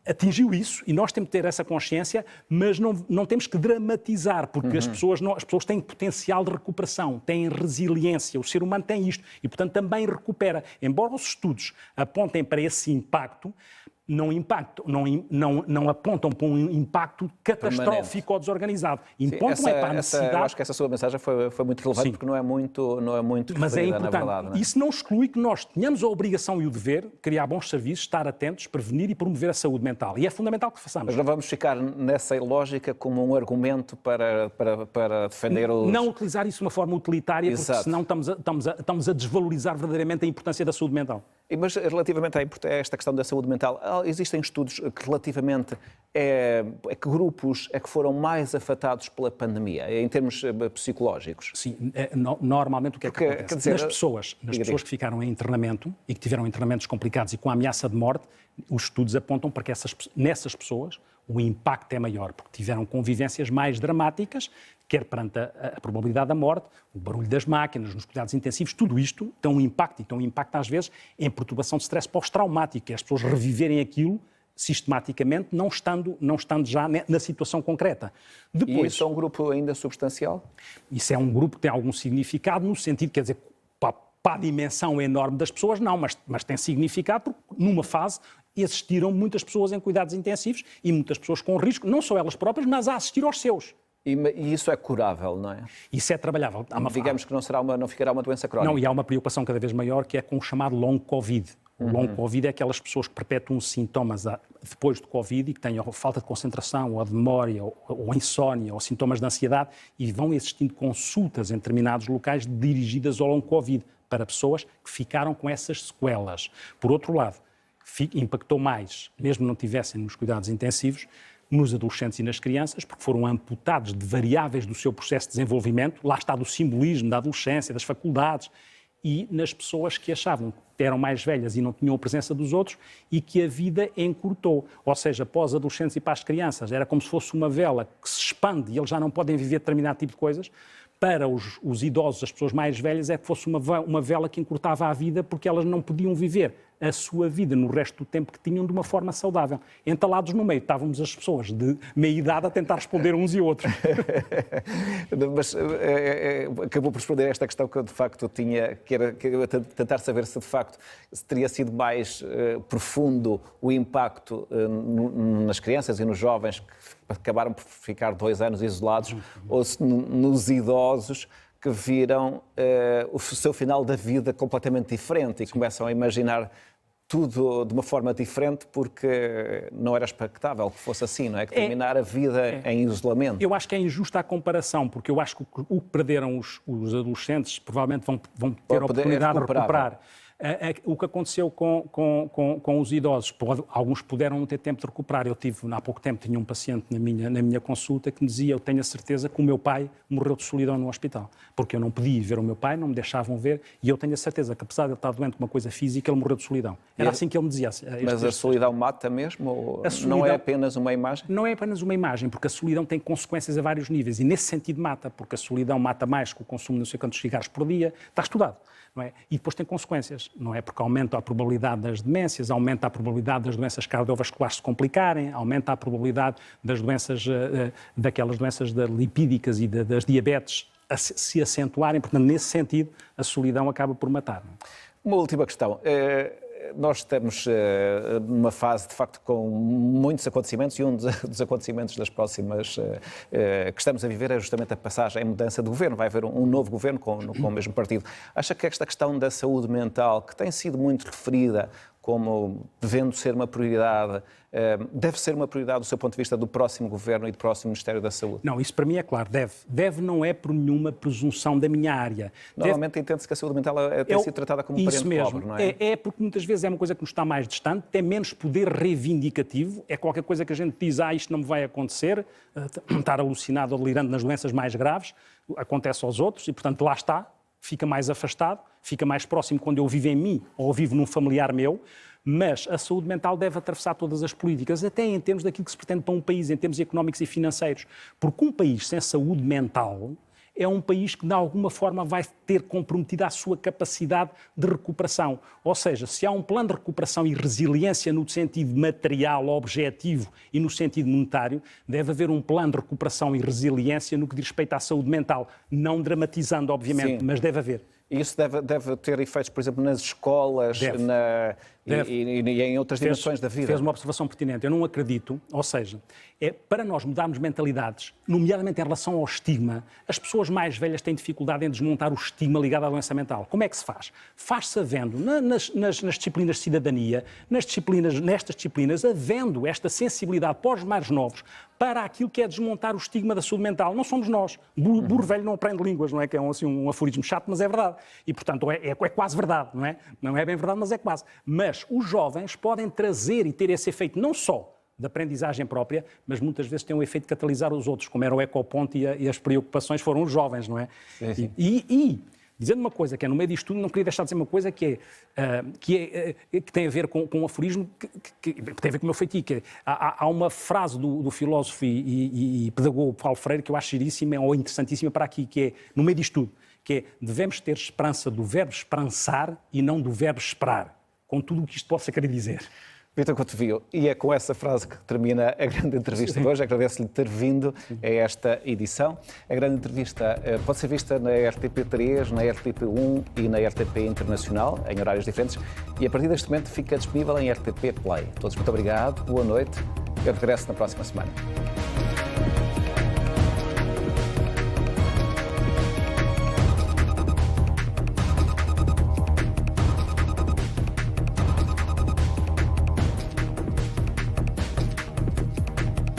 atingiu isso, e nós temos que ter essa consciência, mas não temos que dramatizar, porque as pessoas têm potencial de recuperação, têm resiliência, o ser humano tem isto, e portanto também recupera. Embora os estudos apontem para esse impacto, não apontam para um impacto catastrófico ou desorganizado. Apontam para a necessidade... Eu acho que essa sua mensagem foi muito relevante. Sim. Porque não é muito mas é importante. Na verdade, não é? Isso não exclui que nós tenhamos a obrigação e o dever de criar bons serviços, estar atentos, prevenir e promover a saúde mental. E é fundamental que façamos. Mas não vamos ficar nessa lógica como um argumento para defender os... Não utilizar isso de uma forma utilitária, porque senão estamos a desvalorizar verdadeiramente a importância da saúde mental. Mas relativamente a esta questão da saúde mental, existem estudos que relativamente a que grupos é que foram mais afetados pela pandemia, em termos psicológicos? Sim, normalmente o que é que acontece? Quer dizer, nas pessoas que ficaram em internamento e que tiveram internamentos complicados e com a ameaça de morte, os estudos apontam para que nessas pessoas o impacto é maior, porque tiveram convivências mais dramáticas, quer perante a probabilidade da morte, o barulho das máquinas, nos cuidados intensivos, tudo isto tem um impacto, e tem um impacto às vezes em perturbação de stress pós-traumático, que é as pessoas reviverem aquilo sistematicamente, não estando já na situação concreta. Depois, e isso é um grupo ainda substancial? Isso é um grupo que tem algum significado, no sentido, quer dizer, para a dimensão enorme das pessoas, não, mas tem significado porque numa fase existiram muitas pessoas em cuidados intensivos e muitas pessoas com risco, não só elas próprias, mas a assistir aos seus. E isso é curável, não é? Isso é trabalhável. Digamos que não ficará uma doença crónica. Não, e há uma preocupação cada vez maior que é com o chamado long Covid. O long Covid é aquelas pessoas que perpetuam sintomas depois do Covid e que têm ou falta de concentração, ou de memória, ou insónia, ou sintomas de ansiedade, e vão existindo consultas em determinados locais dirigidas ao long Covid para pessoas que ficaram com essas sequelas. Por outro lado, impactou mais, mesmo não tivessem nos cuidados intensivos, nos adolescentes e nas crianças, porque foram amputados de variáveis do seu processo de desenvolvimento, lá está do simbolismo da adolescência, das faculdades, e nas pessoas que achavam que eram mais velhas e não tinham a presença dos outros e que a vida encurtou. Ou seja, para os adolescentes e para as crianças, era como se fosse uma vela que se expande e eles já não podem viver determinado tipo de coisas. Para os idosos, as pessoas mais velhas, é que fosse uma vela que encurtava a vida porque elas não podiam viver a sua vida no resto do tempo que tinham de uma forma saudável. Entalados no meio, estávamos as pessoas de meia idade a tentar responder uns e outros. Mas acabou por responder a esta questão que eu de facto tinha, que era tentar saber se de facto se teria sido mais profundo o impacto nas crianças e nos jovens que acabaram por ficar 2 anos isolados, ou se nos idosos que viram o seu final da vida completamente diferente e começam a imaginar tudo de uma forma diferente porque não era expectável que fosse assim, não é? Que terminar a vida em isolamento. Eu acho que é injusta a comparação, porque eu acho que o que perderam os adolescentes provavelmente vão ter a oportunidade de recuperar. O que aconteceu com os idosos, alguns puderam não ter tempo de recuperar. Eu há pouco tempo, tinha um paciente na minha consulta que me dizia: eu tenho a certeza que o meu pai morreu de solidão no hospital, porque eu não podia ir ver o meu pai, não me deixavam ver, e eu tenho a certeza que, apesar de ele estar doente com uma coisa física, ele morreu de solidão. Era assim que ele me dizia. Mas a solidão mata mesmo? Ou não é apenas uma imagem? Não é apenas uma imagem, porque a solidão tem consequências a vários níveis, e nesse sentido mata, porque a solidão mata mais que o consumo de não sei quantos cigarros por dia, está estudado. Não é? E depois tem consequências, não é? Porque aumenta a probabilidade das demências, aumenta a probabilidade das doenças cardiovasculares se complicarem, aumenta a probabilidade das doenças, daquelas doenças lipídicas e das diabetes se acentuarem. Portanto, nesse sentido, a solidão acaba por matar. Não é? Uma última questão. Nós estamos numa fase, de facto, com muitos acontecimentos, e um dos acontecimentos das próximas que estamos a viver é justamente a passagem, a mudança de governo. Vai haver um novo governo com o mesmo partido. Acha que esta questão da saúde mental, que tem sido muito referida como devendo ser uma prioridade, deve ser uma prioridade do seu ponto de vista do próximo governo e do próximo Ministério da Saúde? Não, isso para mim é claro, deve. Deve não é por nenhuma presunção da minha área. Normalmente entende-se que a saúde mental tem sido tratada como um parente pobre, não é? É porque muitas vezes é uma coisa que nos está mais distante, tem menos poder reivindicativo, é qualquer coisa que a gente diz: isto não me vai acontecer, estar alucinado ou delirando nas doenças mais graves, acontece aos outros e, portanto, lá está. Fica mais afastado, fica mais próximo quando eu vivo em mim ou vivo num familiar meu, mas a saúde mental deve atravessar todas as políticas, até em termos daquilo que se pretende para um país, em termos económicos e financeiros. Porque um país sem saúde mental é um país que, de alguma forma, vai ter comprometida a sua capacidade de recuperação. Ou seja, se há um plano de recuperação e resiliência no sentido material, objetivo e no sentido monetário, deve haver um plano de recuperação e resiliência no que diz respeito à saúde mental. Não dramatizando, obviamente, mas deve haver. E isso deve ter efeitos, por exemplo, nas escolas, e em outras dimensões da vida. Fez uma observação pertinente. Eu não acredito, ou seja, para nós mudarmos mentalidades, nomeadamente em relação ao estigma, as pessoas mais velhas têm dificuldade em desmontar o estigma ligado à doença mental. Como é que se faz? Faz-se havendo, nas disciplinas de cidadania, nestas disciplinas, havendo esta sensibilidade para os mais novos para aquilo que é desmontar o estigma da saúde mental. Não somos nós. Burro velho não aprende línguas, não é? Que é um aforismo chato, mas é verdade. E, portanto, é quase verdade, não é? Não é bem verdade, mas é quase. Mas os jovens podem trazer e ter esse efeito não só de aprendizagem própria, mas muitas vezes tem um efeito de catalisar os outros, como era o ecoponto e as preocupações foram os jovens, não é? Sim. E dizendo uma coisa, que é no meio disto tudo, não queria deixar de dizer uma coisa que tem a ver com um aforismo que tem a ver com o meu feitio, que há uma frase do filósofo e pedagogo Paulo Freire que eu acho giríssima ou interessantíssima para aqui, que é, no meio disto tudo, que é, devemos ter esperança do verbo esperançar e não do verbo esperar, com tudo o que isto possa querer dizer. Vítor Couto, e é com essa frase que termina a grande entrevista de hoje. Agradeço-lhe ter vindo a esta edição. A grande entrevista pode ser vista na RTP3, na RTP1 e na RTP Internacional, em horários diferentes, e a partir deste momento fica disponível em RTP Play. Todos muito obrigado, boa noite. Eu regresso na próxima semana.